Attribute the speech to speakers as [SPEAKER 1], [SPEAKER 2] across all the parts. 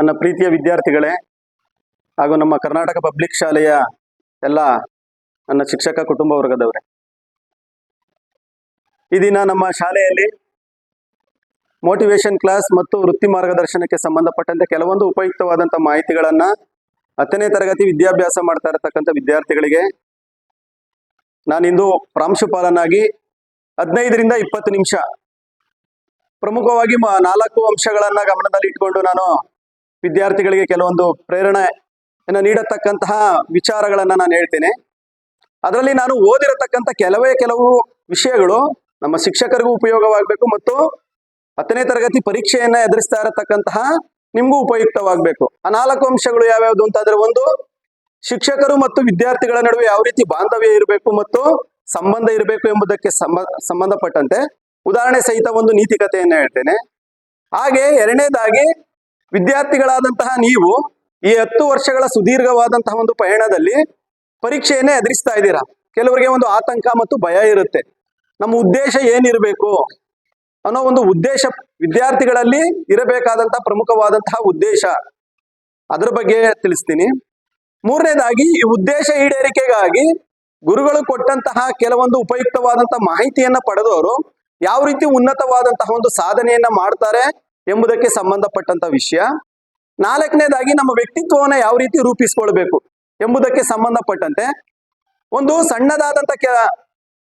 [SPEAKER 1] ನನ್ನ ಪ್ರೀತಿಯ ವಿದ್ಯಾರ್ಥಿಗಳೇ ಹಾಗೂ ನಮ್ಮ ಕರ್ನಾಟಕ ಪಬ್ಲಿಕ್ ಶಾಲೆಯ ಎಲ್ಲ ನನ್ನ ಶಿಕ್ಷಕ ಕುಟುಂಬ ವರ್ಗದವರೇ, ಈ ದಿನ ನಮ್ಮ ಶಾಲೆಯಲ್ಲಿ ಮೋಟಿವೇಶನ್ ಕ್ಲಾಸ್ ಮತ್ತು ವೃತ್ತಿ ಮಾರ್ಗದರ್ಶನಕ್ಕೆ ಸಂಬಂಧಪಟ್ಟಂತೆ ಕೆಲವೊಂದು ಉಪಯುಕ್ತವಾದಂಥ ಮಾಹಿತಿಗಳನ್ನು 10ನೇ ತರಗತಿ ವಿದ್ಯಾಭ್ಯಾಸ ಮಾಡ್ತಾ ಇರತಕ್ಕಂಥ ವಿದ್ಯಾರ್ಥಿಗಳಿಗೆ ನಾನಿಂದು ಪ್ರಾಂಶುಪಾಲನಾಗಿ 15 ರಿಂದ 20 ನಿಮಿಷ ಪ್ರಮುಖವಾಗಿ 4 ಅಂಶಗಳನ್ನು ಗಮನದಲ್ಲಿ ಇಟ್ಕೊಂಡು ನಾನು ವಿದ್ಯಾರ್ಥಿಗಳಿಗೆ ಕೆಲವೊಂದು ಪ್ರೇರಣೆಯನ್ನು ನೀಡತಕ್ಕಂತಹ ವಿಚಾರಗಳನ್ನು ನಾನು ಹೇಳ್ತೇನೆ. ಅದರಲ್ಲಿ ನಾನು ಓದಿರತಕ್ಕಂಥ ಕೆಲವು ವಿಷಯಗಳು ನಮ್ಮ ಶಿಕ್ಷಕರಿಗೂ ಉಪಯೋಗವಾಗಬೇಕು ಮತ್ತು 10ನೇ ತರಗತಿ ಪರೀಕ್ಷೆಯನ್ನು ಎದುರಿಸ್ತಾ ಇರತಕ್ಕಂತಹ ನಿಮಗೂ ಉಪಯುಕ್ತವಾಗಬೇಕು. ಆ 4 ಅಂಶಗಳು ಯಾವ್ಯಾವುದು ಅಂತಂದ್ರೆ, ಒಂದು, ಶಿಕ್ಷಕರು ಮತ್ತು ವಿದ್ಯಾರ್ಥಿಗಳ ನಡುವೆ ಯಾವ ರೀತಿ ಬಾಂಧವ್ಯ ಇರಬೇಕು ಮತ್ತು ಸಂಬಂಧ ಇರಬೇಕು ಎಂಬುದಕ್ಕೆ ಸಂಬಂಧಪಟ್ಟಂತೆ ಉದಾಹರಣೆ ಸಹಿತ ಒಂದು ನೀತಿ ಕಥೆಯನ್ನು ಹೇಳ್ತೇನೆ. ಹಾಗೆ ಎರಡನೇದಾಗಿ, ವಿದ್ಯಾರ್ಥಿಗಳಾದಂತಹ ನೀವು ಈ 10 ವರ್ಷಗಳ ಸುದೀರ್ಘವಾದಂತಹ ಒಂದು ಪಯಣದಲ್ಲಿ ಪರೀಕ್ಷೆಯನ್ನೇ ಎದುರಿಸ್ತಾ ಇದ್ದೀರಾ. ಕೆಲವರಿಗೆ ಒಂದು ಆತಂಕ ಮತ್ತು ಭಯ ಇರುತ್ತೆ. ನಮ್ಮ ಉದ್ದೇಶ ಏನಿರಬೇಕು ಅನ್ನೋ ಒಂದು ಉದ್ದೇಶ ವಿದ್ಯಾರ್ಥಿಗಳಲ್ಲಿ ಇರಬೇಕಾದಂತಹ ಪ್ರಮುಖವಾದಂತಹ ಉದ್ದೇಶ, ಅದರ ಬಗ್ಗೆ ತಿಳಿಸ್ತೀನಿ. ಮೂರನೇದಾಗಿ, ಈ ಉದ್ದೇಶ ಈಡೇರಿಕೆಗಾಗಿ ಗುರುಗಳು ಕೊಟ್ಟಂತಹ ಕೆಲವೊಂದು ಉಪಯುಕ್ತವಾದಂತಹ ಮಾಹಿತಿಯನ್ನ ಪಡೆದವರು ಯಾವ ರೀತಿ ಉನ್ನತವಾದಂತಹ ಒಂದು ಸಾಧನೆಯನ್ನ ಮಾಡ್ತಾರೆ ಎಂಬುದಕ್ಕೆ ಸಂಬಂಧಪಟ್ಟಂತ ವಿಷಯ. ನಾಲ್ಕನೇದಾಗಿ, ನಮ್ಮ ವ್ಯಕ್ತಿತ್ವವನ್ನ ಯಾವ ರೀತಿ ರೂಪಿಸ್ಕೊಳ್ಬೇಕು ಎಂಬುದಕ್ಕೆ ಸಂಬಂಧಪಟ್ಟಂತೆ ಒಂದು ಸಣ್ಣದಾದಂತ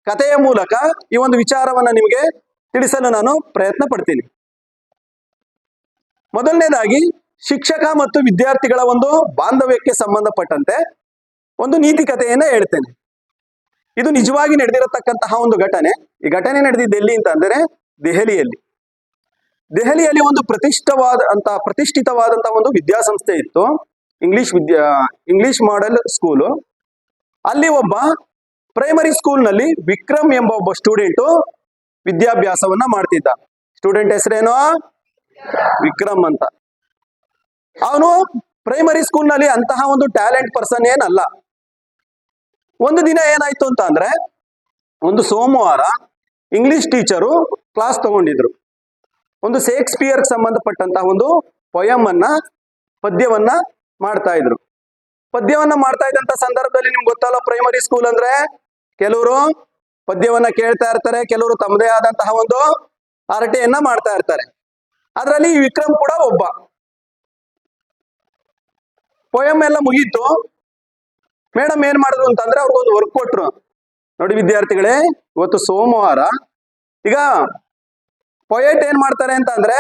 [SPEAKER 1] ಕಥೆಯ ಮೂಲಕ ಈ ಒಂದು ವಿಚಾರವನ್ನ ನಿಮಗೆ ತಿಳಿಸಲು ನಾನು ಪ್ರಯತ್ನ ಪಡ್ತೀನಿ. ಮೊದಲನೇದಾಗಿ, ಶಿಕ್ಷಕ ಮತ್ತು ವಿದ್ಯಾರ್ಥಿಗಳ ಒಂದು ಬಾಂಧವ್ಯಕ್ಕೆ ಸಂಬಂಧಪಟ್ಟಂತೆ ಒಂದು ನೀತಿ ಕಥೆಯನ್ನ ಹೇಳ್ತೇನೆ. ಇದು ನಿಜವಾಗಿ ನಡೆದಿರತಕ್ಕಂತಹ ಒಂದು ಘಟನೆ. ಈ ಘಟನೆ ನಡೆದಿದ್ದು ಎಲ್ಲಿ ಅಂತ ಅಂದ್ರೆ ದೆಹಲಿಯಲ್ಲಿ ಒಂದು ಪ್ರತಿಷ್ಠಿತವಾದಂತಹ ಒಂದು ವಿದ್ಯಾಸಂಸ್ಥೆ ಇತ್ತು, ಇಂಗ್ಲಿಷ್ ಮಾಡೆಲ್ ಸ್ಕೂಲು. ಅಲ್ಲಿ ಒಬ್ಬ ಪ್ರೈಮರಿ ಸ್ಕೂಲ್ನಲ್ಲಿ ವಿಕ್ರಮ್ ಎಂಬ ಒಬ್ಬ ಸ್ಟೂಡೆಂಟು ವಿದ್ಯಾಭ್ಯಾಸವನ್ನ ಮಾಡ್ತಿದ್ದ. ಸ್ಟೂಡೆಂಟ್ ಹೆಸರೇನು? ವಿಕ್ರಮ್ ಅಂತ. ಅವನು ಪ್ರೈಮರಿ ಸ್ಕೂಲ್ನಲ್ಲಿ ಅಂತಹ ಒಂದು ಟ್ಯಾಲೆಂಟ್ ಪರ್ಸನ್ ಏನಲ್ಲ. ಒಂದು ದಿನ ಏನಾಯ್ತು ಅಂತ ಅಂದ್ರೆ, ಒಂದು ಸೋಮವಾರ ಇಂಗ್ಲಿಷ್ ಟೀಚರು ಕ್ಲಾಸ್ ತಗೊಂಡಿದ್ರು. ಒಂದು ಶೇಕ್ಸ್ಪಿಯರ್ ಸಂಬಂಧಪಟ್ಟಂತಹ ಒಂದು ಪದ್ಯವನ್ನ ಮಾಡ್ತಾ ಇದ್ರು. ಪದ್ಯವನ್ನ ಮಾಡ್ತಾ ಇದ್ದಂತ ಸಂದರ್ಭದಲ್ಲಿ ನಿಮ್ಗೆ ಗೊತ್ತಲ್ಲ, ಪ್ರೈಮರಿ ಸ್ಕೂಲ್ ಅಂದ್ರೆ ಕೆಲವರು ಪದ್ಯವನ್ನ ಕೇಳ್ತಾ ಇರ್ತಾರೆ, ಕೆಲವರು ತಮ್ಮದೇ ಆದಂತಹ ಒಂದು ಹರಟೆಯನ್ನ ಮಾಡ್ತಾ ಇರ್ತಾರೆ. ಅದರಲ್ಲಿ ಈ ವಿಕ್ರಮ್ ಕೂಡ ಒಬ್ಬ. ಪೊಯಮ್ ಎಲ್ಲ ಮುಗೀತು. ಮೇಡಮ್ ಏನ್ ಮಾಡಿದ್ರು ಅಂತಂದ್ರೆ, ಅವ್ರಿಗೊಂದು ವರ್ಕ್ ಕೊಟ್ರು. ನೋಡಿ ವಿದ್ಯಾರ್ಥಿಗಳೇ, ಇವತ್ತು ಸೋಮವಾರ. ಈಗ ಪೊಯೆಟ್ ಏನ್ ಮಾಡ್ತಾರೆ ಅಂತ ಅಂದ್ರೆ,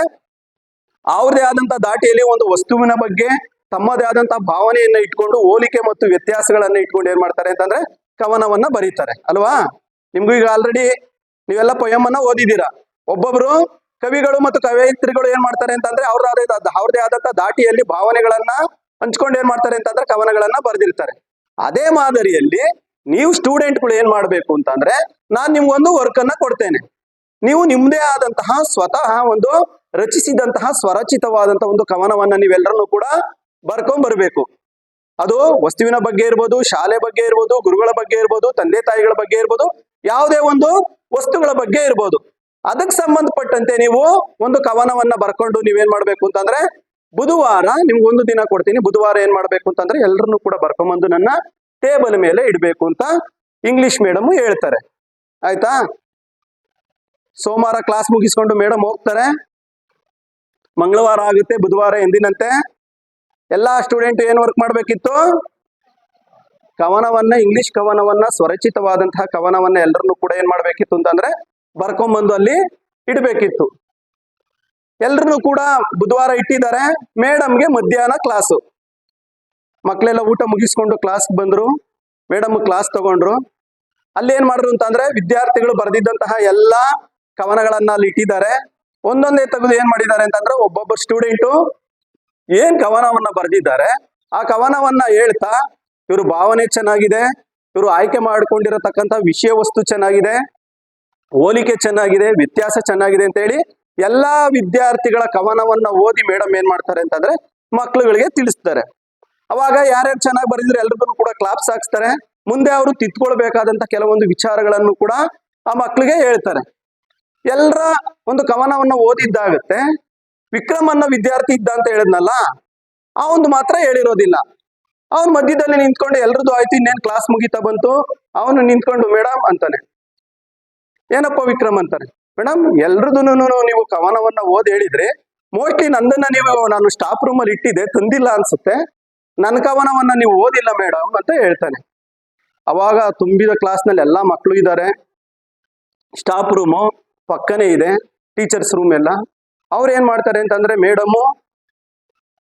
[SPEAKER 1] ಅವ್ರದೇ ಆದಂತಹ ದಾಟಿಯಲ್ಲಿ ಒಂದು ವಸ್ತುವಿನ ಬಗ್ಗೆ ತಮ್ಮದೇ ಆದಂತಹ ಭಾವನೆಯನ್ನ ಇಟ್ಕೊಂಡು, ಹೋಲಿಕೆ ಮತ್ತು ವ್ಯತ್ಯಾಸಗಳನ್ನ ಇಟ್ಕೊಂಡು ಏನ್ ಮಾಡ್ತಾರೆ ಅಂತಂದ್ರೆ ಕವನವನ್ನ ಬರೀತಾರೆ ಅಲ್ವಾ? ನಿಮ್ಗೂ ಈಗ ಆಲ್ರೆಡಿ ನೀವೆಲ್ಲ ಪೊಯಮ್ ಅನ್ನ ಓದಿದ್ದೀರಾ. ಒಬ್ಬೊಬ್ರು ಕವಿಗಳು ಮತ್ತು ಕವಯಿತ್ರಿಗಳು ಏನ್ ಮಾಡ್ತಾರೆ ಅಂತಂದ್ರೆ, ಅವ್ರದೇ ಆದಂತಹ ದಾಟಿಯಲ್ಲಿ ಭಾವನೆಗಳನ್ನ ಹಂಚ್ಕೊಂಡು ಏನ್ ಮಾಡ್ತಾರೆ ಅಂತಂದ್ರೆ ಕವನಗಳನ್ನ ಬರೆದಿರ್ತಾರೆ. ಅದೇ ಮಾದರಿಯಲ್ಲಿ ನೀವು ಸ್ಟೂಡೆಂಟ್ಗಳು ಏನ್ ಮಾಡ್ಬೇಕು ಅಂತಂದ್ರೆ, ನಾನ್ ನಿಮ್ಗೊಂದು ವರ್ಕ್ ಅನ್ನ ಕೊಡ್ತೇನೆ. ನೀವು ನಿಮ್ದೇ ಆದಂತಹ ಸ್ವತಃ ಒಂದು ರಚಿಸಿದಂತಹ ಸ್ವರಚಿತವಾದಂತಹ ಒಂದು ಕವನವನ್ನ ನೀವೆಲ್ಲರನ್ನು ಕೂಡ ಬರ್ಕೊಂಡ್ ಬರ್ಬೇಕು. ಅದು ವಸ್ತುವಿನ ಬಗ್ಗೆ ಇರ್ಬೋದು, ಶಾಲೆ ಬಗ್ಗೆ ಇರ್ಬೋದು, ಗುರುಗಳ ಬಗ್ಗೆ ಇರ್ಬೋದು, ತಂದೆ ತಾಯಿಗಳ ಬಗ್ಗೆ ಇರ್ಬೋದು, ಯಾವುದೇ ಒಂದು ವಸ್ತುಗಳ ಬಗ್ಗೆ ಇರ್ಬೋದು. ಅದಕ್ಕೆ ಸಂಬಂಧಪಟ್ಟಂತೆ ನೀವು ಒಂದು ಕವನವನ್ನ ಬರ್ಕೊಂಡು ನೀವೇನ್ ಮಾಡ್ಬೇಕು ಅಂತಂದ್ರೆ, ಬುಧವಾರ ನಿಮ್ಗೊಂದು ದಿನ ಕೊಡ್ತೀನಿ. ಬುಧವಾರ ಏನ್ ಮಾಡ್ಬೇಕು ಅಂತಂದ್ರೆ, ಎಲ್ಲರನ್ನು ಕೂಡ ಬರ್ಕೊಂಬಂದು ನನ್ನ ಟೇಬಲ್ ಮೇಲೆ ಇಡ್ಬೇಕು ಅಂತ ಇಂಗ್ಲಿಷ್ ಮೇಡಮ್ ಹೇಳ್ತಾರೆ. ಆಯ್ತಾ? ಸೋಮವಾರ ಕ್ಲಾಸ್ ಮುಗಿಸ್ಕೊಂಡು ಮೇಡಮ್ ಹೋಗ್ತಾರೆ. ಮಂಗಳವಾರ ಆಗುತ್ತೆ, ಬುಧವಾರ ಎಂದಿನಂತೆ ಎಲ್ಲಾ ಸ್ಟೂಡೆಂಟ್ ಏನ್ ವರ್ಕ್ ಮಾಡ್ಬೇಕಿತ್ತು? ಇಂಗ್ಲಿಷ್ ಕವನವನ್ನ, ಸ್ವರಚಿತವಾದಂತಹ ಕವನವನ್ನ ಎಲ್ಲರನ್ನು ಕೂಡ ಏನ್ ಮಾಡ್ಬೇಕಿತ್ತು ಅಂತಂದ್ರೆ ಬರ್ಕೊಂಬಂದು ಅಲ್ಲಿ ಇಡ್ಬೇಕಿತ್ತು. ಎಲ್ರನ್ನು ಕೂಡ ಬುಧವಾರ ಇಟ್ಟಿದ್ದಾರೆ. ಮೇಡಮ್ಗೆ ಮಧ್ಯಾಹ್ನ ಕ್ಲಾಸು. ಮಕ್ಕಳೆಲ್ಲ ಊಟ ಮುಗಿಸ್ಕೊಂಡು ಕ್ಲಾಸ್ ಬಂದ್ರು. ಮೇಡಮ್ ಕ್ಲಾಸ್ ತಗೊಂಡ್ರು. ಅಲ್ಲಿ ಏನ್ ಮಾಡಿದ್ರು ಅಂತಂದ್ರೆ, ವಿದ್ಯಾರ್ಥಿಗಳು ಬರೆದಿದ್ದಂತಹ ಎಲ್ಲಾ ಕವನಗಳನ್ನ ಅಲ್ಲಿ ಇಟ್ಟಿದ್ದಾರೆ. ಒಂದೊಂದೇ ತೆಗೆದು ಏನ್ ಮಾಡಿದ್ದಾರೆ ಅಂತಂದ್ರೆ, ಒಬ್ಬೊಬ್ಬ ಸ್ಟೂಡೆಂಟು ಏನ್ ಕವನವನ್ನ ಬರೆದಿದ್ದಾರೆ ಆ ಕವನವನ್ನ ಹೇಳ್ತಾ, ಇವರು ಭಾವನೆ ಚೆನ್ನಾಗಿದೆ, ಇವರು ಆಯ್ಕೆ ಮಾಡ್ಕೊಂಡಿರತಕ್ಕಂಥ ವಿಷಯ ವಸ್ತು ಚೆನ್ನಾಗಿದೆ, ಹೋಲಿಕೆ ಚೆನ್ನಾಗಿದೆ, ವ್ಯತ್ಯಾಸ ಚೆನ್ನಾಗಿದೆ ಅಂತ ಹೇಳಿ ಎಲ್ಲಾ ವಿದ್ಯಾರ್ಥಿಗಳ ಕವನವನ್ನ ಓದಿ ಮೇಡಮ್ ಏನ್ ಮಾಡ್ತಾರೆ ಅಂತಂದ್ರೆ ಮಕ್ಳುಗಳಿಗೆ ತಿಳಿಸ್ತಾರೆ. ಅವಾಗ ಯಾರ್ಯಾರು ಚೆನ್ನಾಗಿ ಬರೆದಿದ್ರೆ ಎಲ್ರಿಗೂ ಕೂಡ ಕ್ಲಾಪ್ಸ್ ಹಾಕ್ಸ್ತಾರೆ. ಮುಂದೆ ಅವರು ತಿದ್ಕೊಳ್ಬೇಕಾದಂತ ಕೆಲವೊಂದು ವಿಚಾರಗಳನ್ನು ಕೂಡ ಆ ಮಕ್ಳಿಗೆ ಹೇಳ್ತಾರೆ. ಎಲ್ಲರ ಒಂದು ಕವನವನ್ನ ಓದಿದ್ದಾಗುತ್ತೆ. ವಿಕ್ರಮ್ ಅನ್ನೋ ವಿದ್ಯಾರ್ಥಿ ಇದ್ದ ಅಂತ ಹೇಳಿದ್ನಲ್ಲ, ಆ ಒಂದು ಮಾತ್ರ ಹೇಳಿರೋದಿಲ್ಲ. ಅವನು ಮಧ್ಯದಲ್ಲಿ ನಿಂತ್ಕೊಂಡು ಎಲ್ರದ್ದು ಆಯ್ತು, ಇನ್ನೇನು ಕ್ಲಾಸ್ ಮುಗಿತಾ ಬಂತು, ಅವನು ನಿಂತ್ಕೊಂಡು ಮೇಡಮ್ ಅಂತಾನೆ. ಏನಪ್ಪ ವಿಕ್ರಮ್ ಅಂತಾರೆ. ಮೇಡಮ್ ಎಲ್ರದ್ದು ನೀವು ಕವನವನ್ನ ಓದಿ ಹೇಳಿದ್ರೆ ಮೋಸ್ಟ್ಲಿ ನಂದನ್ನ ನೀವು ನಾನು ಸ್ಟಾಫ್ ರೂಮ್ ಅಲ್ಲಿ ಇಟ್ಟಿದ್ದೆ ತಂದಿಲ್ಲ ಅನ್ಸುತ್ತೆ, ನನ್ನ ಕವನವನ್ನ ನೀವು ಓದಿಲ್ಲ ಮೇಡಮ್ ಅಂತ ಹೇಳ್ತಾನೆ. ಅವಾಗ ತುಂಬಿದ ಕ್ಲಾಸ್ನಲ್ಲಿ ಎಲ್ಲಾ ಮಕ್ಕಳು ಇದ್ದಾರೆ, ಸ್ಟಾಫ್ ರೂಮು ಪಕ್ಕನೇ ಇದೆ, ಟೀಚರ್ಸ್ ರೂಮ್ ಎಲ್ಲ. ಅವ್ರು ಏನ್ ಮಾಡ್ತಾರೆ ಅಂತಂದ್ರೆ, ಮೇಡಮು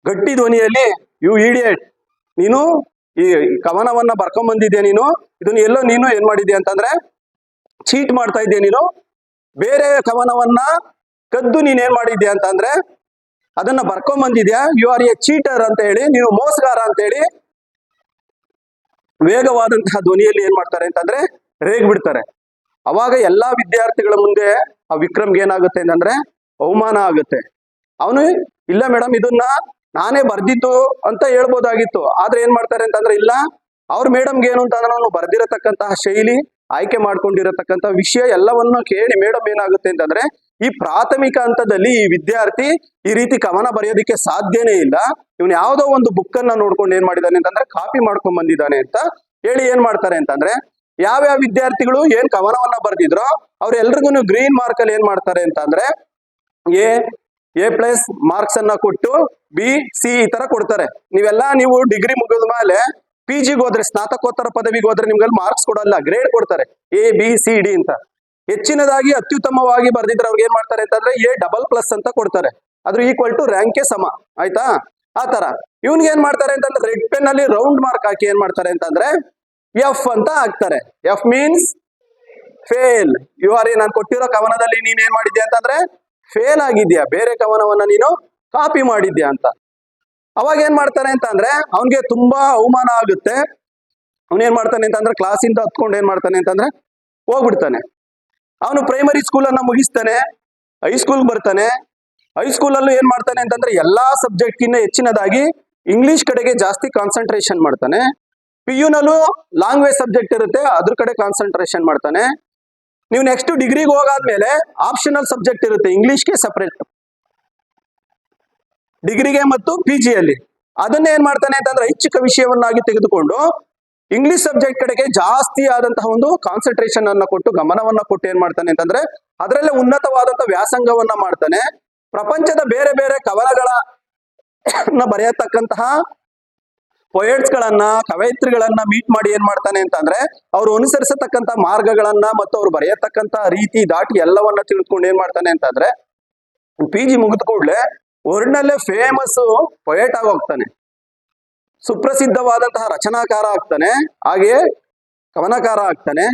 [SPEAKER 1] ಗಟ್ಟಿ ಧ್ವನಿಯಲ್ಲಿ, ಯು ಇಡಿಯಟ್, ನೀನು ಈ ಕವನವನ್ನ ಬರ್ಕೊಂಬಂದಿದ್ಯಾ, ನೀನು ಇದನ್ನ ಎಲ್ಲೋ ನೀನು ಏನ್ ಮಾಡಿದ್ಯಾ ಅಂತಂದ್ರೆ ಚೀಟ್ ಮಾಡ್ತಾ ಇದ್ಯಾ, ನೀನು ಬೇರೆ ಕವನವನ್ನ ಕದ್ದು ನೀನ್ ಏನ್ ಮಾಡಿದ್ಯಾ ಅಂತಂದ್ರೆ ಅದನ್ನ ಬರ್ಕೊಂಬಂದಿದ್ಯಾ, ಯು ಆರ್ ಎ ಚೀಟರ್ ಅಂತ ಹೇಳಿ, ನೀನು ಮೋಸಗಾರ ಅಂತ ಹೇಳಿ ವೇಗವಾದಂತಹ ಧ್ವನಿಯಲ್ಲಿ ಏನ್ ಮಾಡ್ತಾರೆ ಅಂತಂದ್ರೆ ರೇಗ್ ಬಿಡ್ತಾರೆ. ಅವಾಗ ಎಲ್ಲಾ ವಿದ್ಯಾರ್ಥಿಗಳ ಮುಂದೆ ಆ ವಿಕ್ರಮ್ಗೆ ಏನಾಗುತ್ತೆ ಅಂತಂದ್ರೆ ಅವಮಾನ ಆಗುತ್ತೆ. ಅವನು ಇಲ್ಲ ಮೇಡಮ್ ಇದನ್ನ ನಾನೇ ಬರ್ದಿದ್ದು ಅಂತ ಹೇಳ್ಬೋದಾಗಿತ್ತು, ಆದ್ರೆ ಏನ್ ಮಾಡ್ತಾರೆ ಅಂತಂದ್ರೆ ಇಲ್ಲ, ಅವ್ರ ಮೇಡಮ್ಗೆ ಏನು ಅಂತಂದ್ರೆ ಅವನು ಬರ್ದಿರತಕ್ಕಂತಹ ಶೈಲಿ, ಆಯ್ಕೆ ಮಾಡ್ಕೊಂಡಿರತಕ್ಕಂತ ವಿಷಯ ಎಲ್ಲವನ್ನ ಕೇಳಿ ಮೇಡಮ್ ಏನಾಗುತ್ತೆ ಅಂತಂದ್ರೆ ಈ ಪ್ರಾಥಮಿಕ ಹಂತದಲ್ಲಿ ಈ ವಿದ್ಯಾರ್ಥಿ ಈ ರೀತಿ ಕವನ ಬರೆಯೋದಕ್ಕೆ ಸಾಧ್ಯನೇ ಇಲ್ಲ, ಇವನು ಯಾವ್ದೋ ಒಂದು ಬುಕ್ ಅನ್ನ ನೋಡ್ಕೊಂಡು ಏನ್ ಮಾಡಿದಾನೆ ಅಂತಂದ್ರೆ ಕಾಪಿ ಮಾಡ್ಕೊಂಡ್ ಬಂದಿದ್ದಾನೆ ಅಂತ ಹೇಳಿ ಏನ್ ಮಾಡ್ತಾರೆ ಅಂತಂದ್ರೆ ಯಾವ್ಯಾವ ವಿದ್ಯಾರ್ಥಿಗಳು ಏನ್ ಕವನವನ್ನ ಬರ್ದಿದ್ರೋ ಅವ್ರೆಲ್ರಿಗೂ ಗ್ರೀನ್ ಮಾರ್ಕ್ ಅಲ್ಲಿ ಏನ್ ಮಾಡ್ತಾರೆ ಅಂತಂದ್ರೆ ಎ ಪ್ಲಸ್ ಮಾರ್ಕ್ಸ್ ಅನ್ನ ಕೊಟ್ಟು ಬಿ ಸಿ ಈ ತರ ಕೊಡ್ತಾರೆ. ನೀವು ಡಿಗ್ರಿ ಮುಗಿದ ಮೇಲೆ PGಗೆ ಹೋದ್ರೆ, ಸ್ನಾತಕೋತ್ತರ ಪದವಿಗೆ ಹೋದ್ರೆ ನಿಮ್ಗೆ ಮಾರ್ಕ್ಸ್ ಕೊಡಲ್ಲ, ಗ್ರೇಡ್ ಕೊಡ್ತಾರೆ, ABCD ಅಂತ. ಹೆಚ್ಚಿನದಾಗಿ ಅತ್ಯುತ್ತಮವಾಗಿ ಬರ್ದಿದ್ರೆ ಅವ್ರಿಗೆ ಏನ್ ಮಾಡ್ತಾರೆ ಅಂತಂದ್ರೆ A++ ಅಂತ ಕೊಡ್ತಾರೆ, ಅದ್ರ ಈಕ್ವಲ್ ಟು ರ್ಯಾಂಕ್ಗೆ ಸಮ, ಆಯ್ತಾ? ಆ ತರ ಇವ್ನಿಗೆ ಏನ್ ಮಾಡ್ತಾರೆ ಅಂತಂದ್ರೆ ರೆಡ್ ಪೆನ್ ಅಲ್ಲಿ ರೌಂಡ್ ಮಾರ್ಕ್ ಹಾಕಿ ಏನ್ ಮಾಡ್ತಾರೆ ಅಂತಂದ್ರೆ F ಅಂತ ಹಾಕ್ತಾರೆ. F means fail. You are ನಾನು ಕೊಟ್ಟಿರೋ ಕವನದಲ್ಲಿ ನೀನ್ ಏನ್ ಮಾಡಿದ್ಯಾ ಅಂತಂದ್ರೆ ಫೇಲ್ ಆಗಿದ್ಯಾ, ಬೇರೆ ಕವನವನ್ನ ನೀನು ಕಾಪಿ ಮಾಡಿದ್ಯಾ ಅಂತ. ಅವಾಗ ಏನ್ ಮಾಡ್ತಾರೆ ಅಂತಂದ್ರೆ ಅವನ್ಗೆ ತುಂಬಾ ಅವಮಾನ ಆಗುತ್ತೆ. ಅವನೇನ್ ಮಾಡ್ತಾನೆ ಅಂತಂದ್ರೆ ಕ್ಲಾಸಿಂದ ಹತ್ಕೊಂಡು ಏನ್ ಮಾಡ್ತಾನೆ ಅಂತಂದ್ರೆ ಹೋಗ್ಬಿಡ್ತಾನೆ. ಅವನು ಪ್ರೈಮರಿ ಸ್ಕೂಲ್ ಅನ್ನ ಮುಗಿಸ್ತಾನೆ, ಹೈಸ್ಕೂಲ್ ಬರ್ತಾನೆ. ಹೈಸ್ಕೂಲಲ್ಲೂ ಏನ್ ಮಾಡ್ತಾನೆ ಅಂತಂದ್ರೆ ಎಲ್ಲಾ ಸಬ್ಜೆಕ್ಟ್ಗಿಂತ ಹೆಚ್ಚಿನದಾಗಿ ಇಂಗ್ಲಿಷ್ ಕಡೆಗೆ ಜಾಸ್ತಿ ಕಾನ್ಸಂಟ್ರೇಷನ್ ಮಾಡ್ತಾನೆ. PUನಲ್ಲೂ ಲ್ಯಾಂಗ್ವೇಜ್ ಸಬ್ಜೆಕ್ಟ್ ಇರುತ್ತೆ, ಅದ್ರ ಕಡೆ ಕಾನ್ಸಂಟ್ರೇಷನ್ ಮಾಡ್ತಾನೆ. ನೀವು ನೆಕ್ಸ್ಟ್ ಡಿಗ್ರಿಗೆ ಹೋಗಾದ್ಮೇಲೆ ಆಪ್ಷನಲ್ ಸಬ್ಜೆಕ್ಟ್ ಇರುತ್ತೆ, ಇಂಗ್ಲಿಷ್ಗೆ ಸಪರೇಟ್, ಡಿಗ್ರಿಗೆ ಮತ್ತು PGಯಲ್ಲಿ. ಅದನ್ನ ಏನ್ ಮಾಡ್ತಾನೆ ಅಂತಂದ್ರೆ ಐಚ್ಛಿಕ ವಿಷಯವನ್ನಾಗಿ ತೆಗೆದುಕೊಂಡು ಇಂಗ್ಲಿಷ್ ಸಬ್ಜೆಕ್ಟ್ ಕಡೆಗೆ ಜಾಸ್ತಿ ಆದಂತಹ ಒಂದು ಕಾನ್ಸಂಟ್ರೇಷನ್ ಅನ್ನ ಕೊಟ್ಟು ಗಮನವನ್ನ ಕೊಟ್ಟು ಏನ್ ಮಾಡ್ತಾನೆ ಅಂತಂದ್ರೆ ಅದರಲ್ಲೇ ಉನ್ನತವಾದಂತಹ ವ್ಯಾಸಂಗವನ್ನ ಮಾಡ್ತಾನೆ. ಪ್ರಪಂಚದ ಬೇರೆ ಬೇರೆ ಕವನಗಳನ್ನ ಬರೆಯತಕ್ಕಂತಹ ಪೊಯೆಟ್ಸ್ ಗಳನ್ನ, ಕವಯಿತ್ರಿಗಳನ್ನ ಮೀಟ್ ಮಾಡಿ ಏನ್ ಮಾಡ್ತಾನೆ ಅಂತಂದ್ರೆ ಅವ್ರು ಅನುಸರಿಸತಕ್ಕಂತ ಮಾರ್ಗಗಳನ್ನ ಮತ್ತು ಅವ್ರು ಬರೆಯತಕ್ಕಂತ ರೀತಿ ದಾಟಿ ಎಲ್ಲವನ್ನ ತಿಳಿದುಕೊಂಡು ಏನ್ ಮಾಡ್ತಾನೆ ಅಂತಂದ್ರೆ PG ಮುಗಿದ ಕೂಡಲೇ ವರ್ಡ್ನಲ್ಲೇ ಫೇಮಸ್ ಪೊಯೆಟ್ ಆಗಿ ಹೋಗ್ತಾನೆ, ಸುಪ್ರಸಿದ್ಧವಾದಂತಹ ರಚನಾಕಾರ ಆಗ್ತಾನೆ, ಹಾಗೆಯೇ ಕವನಕಾರ ಆಗ್ತಾನೆ.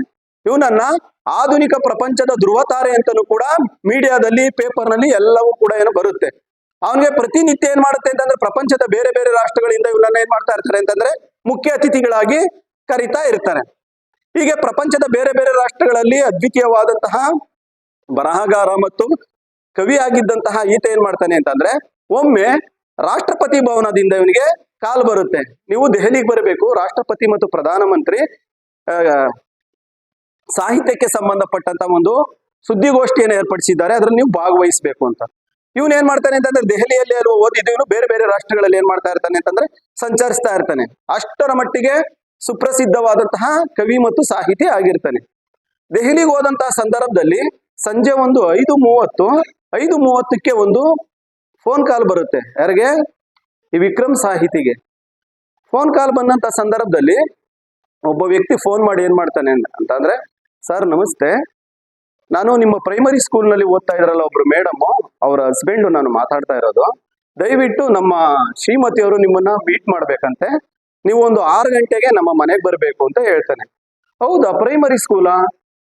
[SPEAKER 1] ಇವನನ್ನ ಆಧುನಿಕ ಪ್ರಪಂಚದ ಧ್ರುವತಾರೆ ಅಂತಲೂ ಕೂಡ ಮೀಡಿಯಾದಲ್ಲಿ, ಪೇಪರ್ನಲ್ಲಿ ಎಲ್ಲವೂ ಕೂಡ ಏನು ಬರುತ್ತೆ. ಅವನಿಗೆ ಪ್ರತಿನಿತ್ಯ ಏನ್ ಮಾಡುತ್ತೆ ಅಂತಂದ್ರೆ ಪ್ರಪಂಚದ ಬೇರೆ ಬೇರೆ ರಾಷ್ಟ್ರಗಳಿಂದ ಇವನನ್ನ ಏನ್ ಮಾಡ್ತಾ ಇರ್ತಾರೆ ಅಂತಂದ್ರೆ ಮುಖ್ಯ ಅತಿಥಿಗಳಾಗಿ ಕರೀತಾ ಇರ್ತಾರೆ. ಹೀಗೆ ಪ್ರಪಂಚದ ಬೇರೆ ಬೇರೆ ರಾಷ್ಟ್ರಗಳಲ್ಲಿ ಅದ್ವಿತೀಯವಾದಂತಹ ಬರಹಗಾರ ಮತ್ತು ಕವಿ ಆಗಿದ್ದಂತಹ ಈತ ಏನ್ ಮಾಡ್ತಾನೆ ಅಂತಂದ್ರೆ ಒಮ್ಮೆ ರಾಷ್ಟ್ರಪತಿ ಭವನದಿಂದ ಇವನಿಗೆ ಕಾಲ್ ಬರುತ್ತೆ, ನೀವು ದೆಹಲಿಗೆ ಬರಬೇಕು, ರಾಷ್ಟ್ರಪತಿ ಮತ್ತು ಪ್ರಧಾನಮಂತ್ರಿ ಸಾಹಿತ್ಯಕ್ಕೆ ಸಂಬಂಧಪಟ್ಟಂತ ಒಂದು ಸುದ್ದಿಗೋಷ್ಠಿಯನ್ನು ಏರ್ಪಡಿಸಿದ್ದಾರೆ, ಅದ್ರಲ್ಲಿ ನೀವು ಭಾಗವಹಿಸಬೇಕು ಅಂತ. ಇವನ್ ಏನ್ ಮಾಡ್ತಾನೆ ಅಂತಂದ್ರೆ ದೆಹಲಿಯಲ್ಲಿ ಓದಿದ್ದು ಬೇರೆ ಬೇರೆ ರಾಷ್ಟ್ರಗಳಲ್ಲಿ ಏನ್ ಮಾಡ್ತಾ ಇರ್ತಾನೆ ಅಂತಂದ್ರೆ ಸಂಚರಿಸ್ತಾ ಇರ್ತಾನೆ. ಅಷ್ಟರ ಮಟ್ಟಿಗೆ ಸುಪ್ರಸಿದ್ಧವಾದಂತಹ ಕವಿ ಮತ್ತು ಸಾಹಿತಿ ಆಗಿರ್ತಾನೆ. ದೆಹಲಿಗೆ ಹೋದಂತಹ ಸಂದರ್ಭದಲ್ಲಿ ಸಂಜೆ ಒಂದು 5:30ಕ್ಕೆ ಒಂದು ಫೋನ್ ಕಾಲ್ ಬರುತ್ತೆ. ಯಾರಿಗೆ? ಈ ವಿಕ್ರಮ್ ಸಾಹಿತಿಗೆ ಫೋನ್ ಕಾಲ್ ಬಂದಂತ ಸಂದರ್ಭದಲ್ಲಿ ಒಬ್ಬ ವ್ಯಕ್ತಿ ಫೋನ್ ಮಾಡಿ ಏನ್ ಮಾಡ್ತಾನೆ ಅಂತಂದ್ರೆ, ಸರ್ ನಮಸ್ತೆ, ನಾನು ನಿಮ್ಮ ಪ್ರೈಮರಿ ಸ್ಕೂಲ್ನಲ್ಲಿ ಓದ್ತಾ ಇದ್ರಲ್ಲ ಒಬ್ರು ಮೇಡಮ್, ಅವ್ರ ಹಸ್ಬೆಂಡ್ ನಾನು ಮಾತಾಡ್ತಾ ಇರೋದು, ದಯವಿಟ್ಟು ನಮ್ಮ ಶ್ರೀಮತಿಯವರು ನಿಮ್ಮನ್ನ ಮೀಟ್ ಮಾಡ್ಬೇಕಂತೆ, ನೀವು ಒಂದು 6 ಗಂಟೆಗೆ ನಮ್ಮ ಮನೆಗೆ ಬರಬೇಕು ಅಂತ ಹೇಳ್ತಾನೆ. ಹೌದಾ, ಪ್ರೈಮರಿ ಸ್ಕೂಲಾ?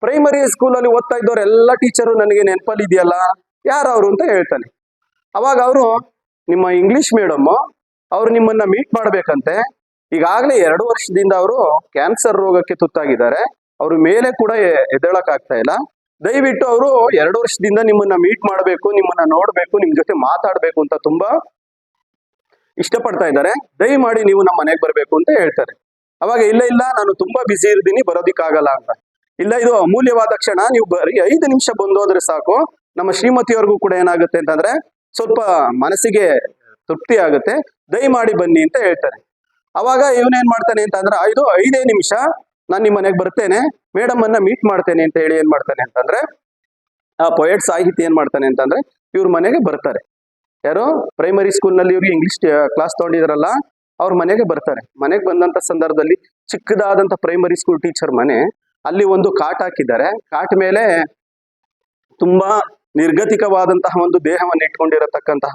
[SPEAKER 1] ಪ್ರೈಮರಿ ಸ್ಕೂಲಲ್ಲಿ ಓದ್ತಾ ಇದ್ದವ್ರು ಎಲ್ಲ ಟೀಚರು ನನಗೆ ನೆನಪಲ್ಲಿ ಇದೆಯಲ್ಲ, ಯಾರವರು ಅಂತ ಹೇಳ್ತಾನೆ. ಅವಾಗ ಅವರು ನಿಮ್ಮ ಇಂಗ್ಲಿಷ್ ಮೇಡಮ್, ಅವ್ರು ನಿಮ್ಮನ್ನ ಮೀಟ್ ಮಾಡ್ಬೇಕಂತೆ, ಈಗಾಗಲೇ 2 ವರ್ಷದಿಂದ ಅವರು ಕ್ಯಾನ್ಸರ್ ರೋಗಕ್ಕೆ ತುತ್ತಾಗಿದ್ದಾರೆ, ಅವ್ರ ಮೇಲೆ ಕೂಡ ಎದ್ದೇಳಕ್ ಆಗ್ತಾ ಇಲ್ಲ, ದಯವಿಟ್ಟು ಅವರು 2 ವರ್ಷದಿಂದ ನಿಮ್ಮನ್ನ ಮೀಟ್ ಮಾಡಬೇಕು, ನಿಮ್ಮನ್ನ ನೋಡ್ಬೇಕು, ನಿಮ್ ಜೊತೆ ಮಾತಾಡ್ಬೇಕು ಅಂತ ತುಂಬಾ ಇಷ್ಟಪಡ್ತಾ ಇದ್ದಾರೆ, ದಯಮಾಡಿ ನೀವು ನಮ್ಮ ಮನೆಗೆ ಬರ್ಬೇಕು ಅಂತ ಹೇಳ್ತಾರೆ. ಅವಾಗ ಇಲ್ಲ ನಾನು ತುಂಬಾ ಬಿಸಿ ಇರ್ತೀನಿ, ಬರೋದಿಕ್ಕಾಗಲ್ಲ ಅಂತ. ಇಲ್ಲ, ಇದು ಅಮೂಲ್ಯವಾದ ಕ್ಷಣ, ನೀವು ಬರೀ 5 ನಿಮಿಷ ಬಂದೋದ್ರೆ ಸಾಕು, ನಮ್ಮ ಶ್ರೀಮತಿಯವ್ರಿಗೂ ಕೂಡ ಏನಾಗುತ್ತೆ ಅಂತಂದ್ರೆ ಸ್ವಲ್ಪ ಮನಸ್ಸಿಗೆ ತೃಪ್ತಿ ಆಗುತ್ತೆ, ದಯಮಾಡಿ ಬನ್ನಿ ಅಂತ ಹೇಳ್ತಾರೆ. ಅವಾಗ ಇವನೇನ್ ಮಾಡ್ತಾನೆ ಅಂತ ಅಂದ್ರೆ 5 ನಿಮಿಷ ನಾನು ನಿಮ್ಮ ಮನೆಗೆ ಬರ್ತೇನೆ, ಮೇಡಮ್ ಅನ್ನ ಮೀಟ್ ಮಾಡ್ತೇನೆ ಅಂತ ಹೇಳಿ ಏನ್ ಮಾಡ್ತಾನೆ ಅಂತಂದ್ರೆ ಆ ಪೊಯೆಟ್ ಸಾಹಿತಿ ಏನ್ ಮಾಡ್ತಾನೆ ಅಂತಂದ್ರೆ ಇವ್ರ ಮನೆಗೆ ಬರ್ತಾರೆ. ಯಾರು ಪ್ರೈಮರಿ ಸ್ಕೂಲ್ ನಲ್ಲಿ ಇವ್ರಿಗೆ ಇಂಗ್ಲಿಷ್ ಕ್ಲಾಸ್ ತಗೊಂಡಿದ್ರಲ್ಲ ಅವ್ರ ಮನೆಗೆ ಬರ್ತಾರೆ. ಮನೆಗೆ ಬಂದಂತ ಸಂದರ್ಭದಲ್ಲಿ ಚಿಕ್ಕದಾದಂತ ಪ್ರೈಮರಿ ಸ್ಕೂಲ್ ಟೀಚರ್ ಮನೆ, ಅಲ್ಲಿ ಒಂದು ಕಾಟ್ ಹಾಕಿದ್ದಾರೆ. ಕಾಟ್ ಮೇಲೆ ತುಂಬಾ ನಿರ್ಗತಿಕವಾದಂತಹ ಒಂದು ದೇಹವನ್ನು ಇಟ್ಕೊಂಡಿರತಕ್ಕಂತಹ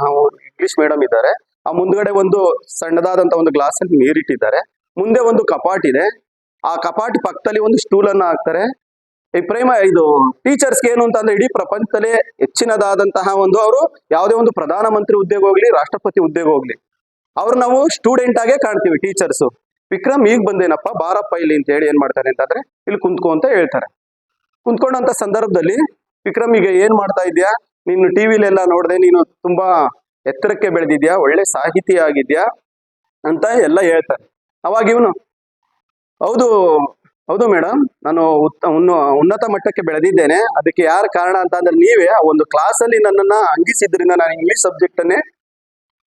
[SPEAKER 1] ಇಂಗ್ಲಿಷ್ ಮೇಡಮ್ ಇದ್ದಾರೆ. ಆ ಮುಂದ್ಗಡೆ ಒಂದು ಸಣ್ಣದಾದಂತಹ ಒಂದು ಗ್ಲಾಸ್ ಅಲ್ಲಿ ನೀರಿಟ್ಟಿದ್ದಾರೆ. ಮುಂದೆ ಒಂದು ಕಪಾಟ್ ಇದೆ. ಆ ಕಪಾಟ್ ಪಕ್ಕದಲ್ಲಿ ಒಂದು ಸ್ಟೂಲ್ ಅನ್ನ ಹಾಕ್ತಾರೆ. ಈ ಇದು ಟೀಚರ್ಸ್ಗೆ ಏನು ಅಂತಂದ್ರೆ ಇಡೀ ಪ್ರಪಂಚದಲ್ಲೇ ಹೆಚ್ಚಿನದಾದಂತಹ ಒಂದು ಅವರು ಯಾವುದೇ ಒಂದು ಪ್ರಧಾನ ಮಂತ್ರಿ ಹುದ್ದೆಗೆ ಹೋಗ್ಲಿ, ರಾಷ್ಟ್ರಪತಿ ಹುದ್ದೆಗೆ ಹೋಗ್ಲಿ, ಅವ್ರು ನಾವು ಸ್ಟೂಡೆಂಟ್ ಆಗೇ ಕಾಣ್ತೀವಿ ಟೀಚರ್ಸ್. ವಿಕ್ರಮ್ ಈಗ ಬಂದೇನಪ್ಪ, ಬಾರಪ್ಪ ಇಲ್ಲಿ ಅಂತ ಹೇಳಿ ಏನ್ ಮಾಡ್ತಾರೆ ಅಂತಂದ್ರೆ ಇಲ್ಲಿ ಕುಂತ್ಕೋ ಅಂತ ಹೇಳ್ತಾರೆ. ಕುಂತ್ಕೊಂಡಂತ ಸಂದರ್ಭದಲ್ಲಿ ವಿಕ್ರಮ್ ಈಗ ಏನ್ ಮಾಡ್ತಾ ಇದ್ಯಾ, ನೀನು ಟಿವಿಲೆಲ್ಲ ನೋಡ್ದೆ, ನೀನು ತುಂಬಾ ಎತ್ತರಕ್ಕೆ ಬೆಳೆದಿದ್ಯಾ, ಒಳ್ಳೆ ಸಾಹಿತಿ ಆಗಿದ್ಯಾ ಅಂತ ಎಲ್ಲ ಹೇಳ್ತಾರೆ. ಅವಾಗ ಇವನು ಹೌದು ಹೌದು ಮೇಡಮ್, ನಾನು ಉನ್ನತ ಮಟ್ಟಕ್ಕೆ ಬೆಳೆದಿದ್ದೇನೆ. ಅದಕ್ಕೆ ಯಾರು ಕಾರಣ ಅಂತ ಅಂದ್ರೆ ನೀವೇ. ಆ ಒಂದು ಕ್ಲಾಸ್ ಅಲ್ಲಿ ನನ್ನನ್ನ ಅಂಗಿಸಿದ್ರಿಂದ ನಾನು ಇಂಗ್ಲಿಷ್ ಸಬ್ಜೆಕ್ಟ್ ಅನ್ನೇ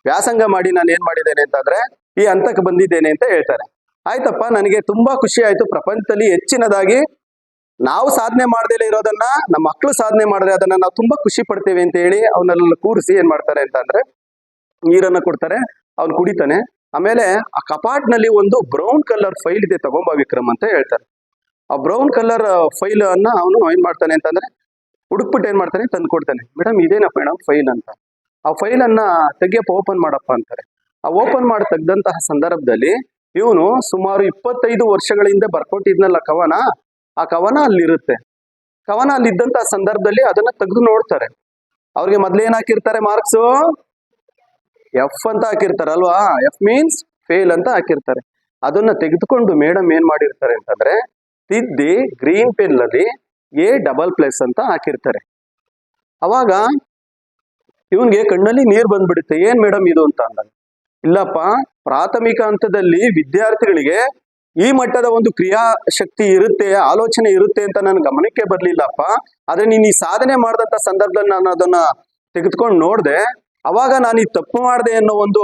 [SPEAKER 1] ವ್ಯಾಸಂಗ ಮಾಡಿ ನಾನು ಏನ್ ಮಾಡಿದ್ದೇನೆ ಅಂತಂದ್ರೆ ಈ ಹಂತಕ್ಕೆ ಬಂದಿದ್ದೇನೆ ಅಂತ ಹೇಳ್ತಾರೆ. ಆಯ್ತಪ್ಪ, ನನಗೆ ತುಂಬಾ ಖುಷಿ ಆಯ್ತು. ಪ್ರಪಂಚದಲ್ಲಿ ಹೆಚ್ಚಿನದಾಗಿ ನಾವು ಸಾಧನೆ ಮಾಡದೇ ಇರೋದನ್ನ ನಮ್ಮ ಮಕ್ಕಳು ಸಾಧನೆ ಮಾಡಿದ್ರೆ ಅದನ್ನ ನಾವು ತುಂಬಾ ಖುಷಿ ಪಡ್ತೇವೆ ಅಂತ ಹೇಳಿ ಅವನ್ನೆಲ್ಲ ಕೂರಿಸಿ ಏನ್ ಮಾಡ್ತಾರೆ ಅಂತ ಅಂದ್ರೆ ನೀರನ್ನ ಕೊಡ್ತಾರೆ. ಅವ್ನು ಕುಡಿತಾನೆ. ಆಮೇಲೆ ಆ ಕಪಾಟ್ ನಲ್ಲಿ ಒಂದು ಬ್ರೌನ್ ಕಲರ್ ಫೈಲ್ ಇದೆ, ತಗೊಂಬ ವಿಕ್ರಮ್ ಅಂತ ಹೇಳ್ತಾರೆ. ಆ ಬ್ರೌನ್ ಕಲರ್ ಫೈಲ್ ಅನ್ನ ಅವನು ಏನ್ ಮಾಡ್ತಾನೆ ಅಂತಂದ್ರೆ ಹುಡುಕ್ಬಿಟ್ಟು ಏನ್ ಮಾಡ್ತಾನೆ, ತಂದು ಕೊಡ್ತಾನೆ. ಮೇಡಮ್ ಇದೇನಪ್ಪ ಮೇಡಮ್ ಫೈಲ್ ಅಂತ. ಆ ಫೈಲ್ ಅನ್ನ ತೆಗಿಯಪ್ಪ, ಓಪನ್ ಮಾಡಪ್ಪ ಅಂತಾರೆ. ಆ ಓಪನ್ ಮಾಡಿ ತೆಗ್ದಂತಹ ಸಂದರ್ಭದಲ್ಲಿ ಇವನು ಸುಮಾರು 25 ವರ್ಷಗಳ ಹಿಂದೆ ಬರ್ಕೊಟ್ಟಿದ್ನಲ್ಲ ಕವನ, ಆ ಕವನ ಅಲ್ಲಿರುತ್ತೆ. ಕವನ ಅಲ್ಲಿದ್ದಂತಹ ಸಂದರ್ಭದಲ್ಲಿ ಅದನ್ನ ತೆಗೆದು ನೋಡ್ತಾರೆ. ಅವ್ರಿಗೆ ಮೊದ್ಲೇನ್ ಹಾಕಿರ್ತಾರೆ ಮಾರ್ಕ್ಸು, ಎಫ್ ಅಂತ ಹಾಕಿರ್ತಾರಲ್ವಾ, ಎಫ್ ಮೀನ್ಸ್ ಫೇಲ್ ಅಂತ ಹಾಕಿರ್ತಾರೆ. ಅದನ್ನ ತೆಗೆದುಕೊಂಡು ಮೇಡಮ್ ಏನ್ ಮಾಡಿರ್ತಾರೆ ಅಂತಂದ್ರೆ ತಿದ್ದಿ ಗ್ರೀನ್ ಪೆನ್ ಅಲ್ಲಿ A++ ಅಂತ ಹಾಕಿರ್ತಾರೆ. ಅವಾಗ ಇವನ್ಗೆ ಕಣ್ಣಲ್ಲಿ ನೀರ್ ಬಂದ್ಬಿಡುತ್ತೆ. ಏನ್ ಮೇಡಮ್ ಇದು ಅಂತ ಅಂದಾಗ, ಇಲ್ಲಪ್ಪ, ಪ್ರಾಥಮಿಕ ಹಂತದಲ್ಲಿ ವಿದ್ಯಾರ್ಥಿಗಳಿಗೆ ಈ ಮಟ್ಟದ ಒಂದು ಕ್ರಿಯಾಶಕ್ತಿ ಇರುತ್ತೆ, ಆಲೋಚನೆ ಇರುತ್ತೆ ಅಂತ ನನ್ನ ಗಮನಕ್ಕೆ ಬರ್ಲಿಲ್ಲಪ್ಪ. ಆದ್ರೆ ನೀನ್ ಈ ಸಾಧನೆ ಮಾಡಿದಂತ ಸಂದರ್ಭದಲ್ಲಿ ನಾನು ಅದನ್ನ ತೆಗೆದುಕೊಂಡು ನೋಡ್ದೆ. ಅವಾಗ ನಾನು ಈ ತಪ್ಪು ಮಾಡಿದೆ ಅನ್ನೋ ಒಂದು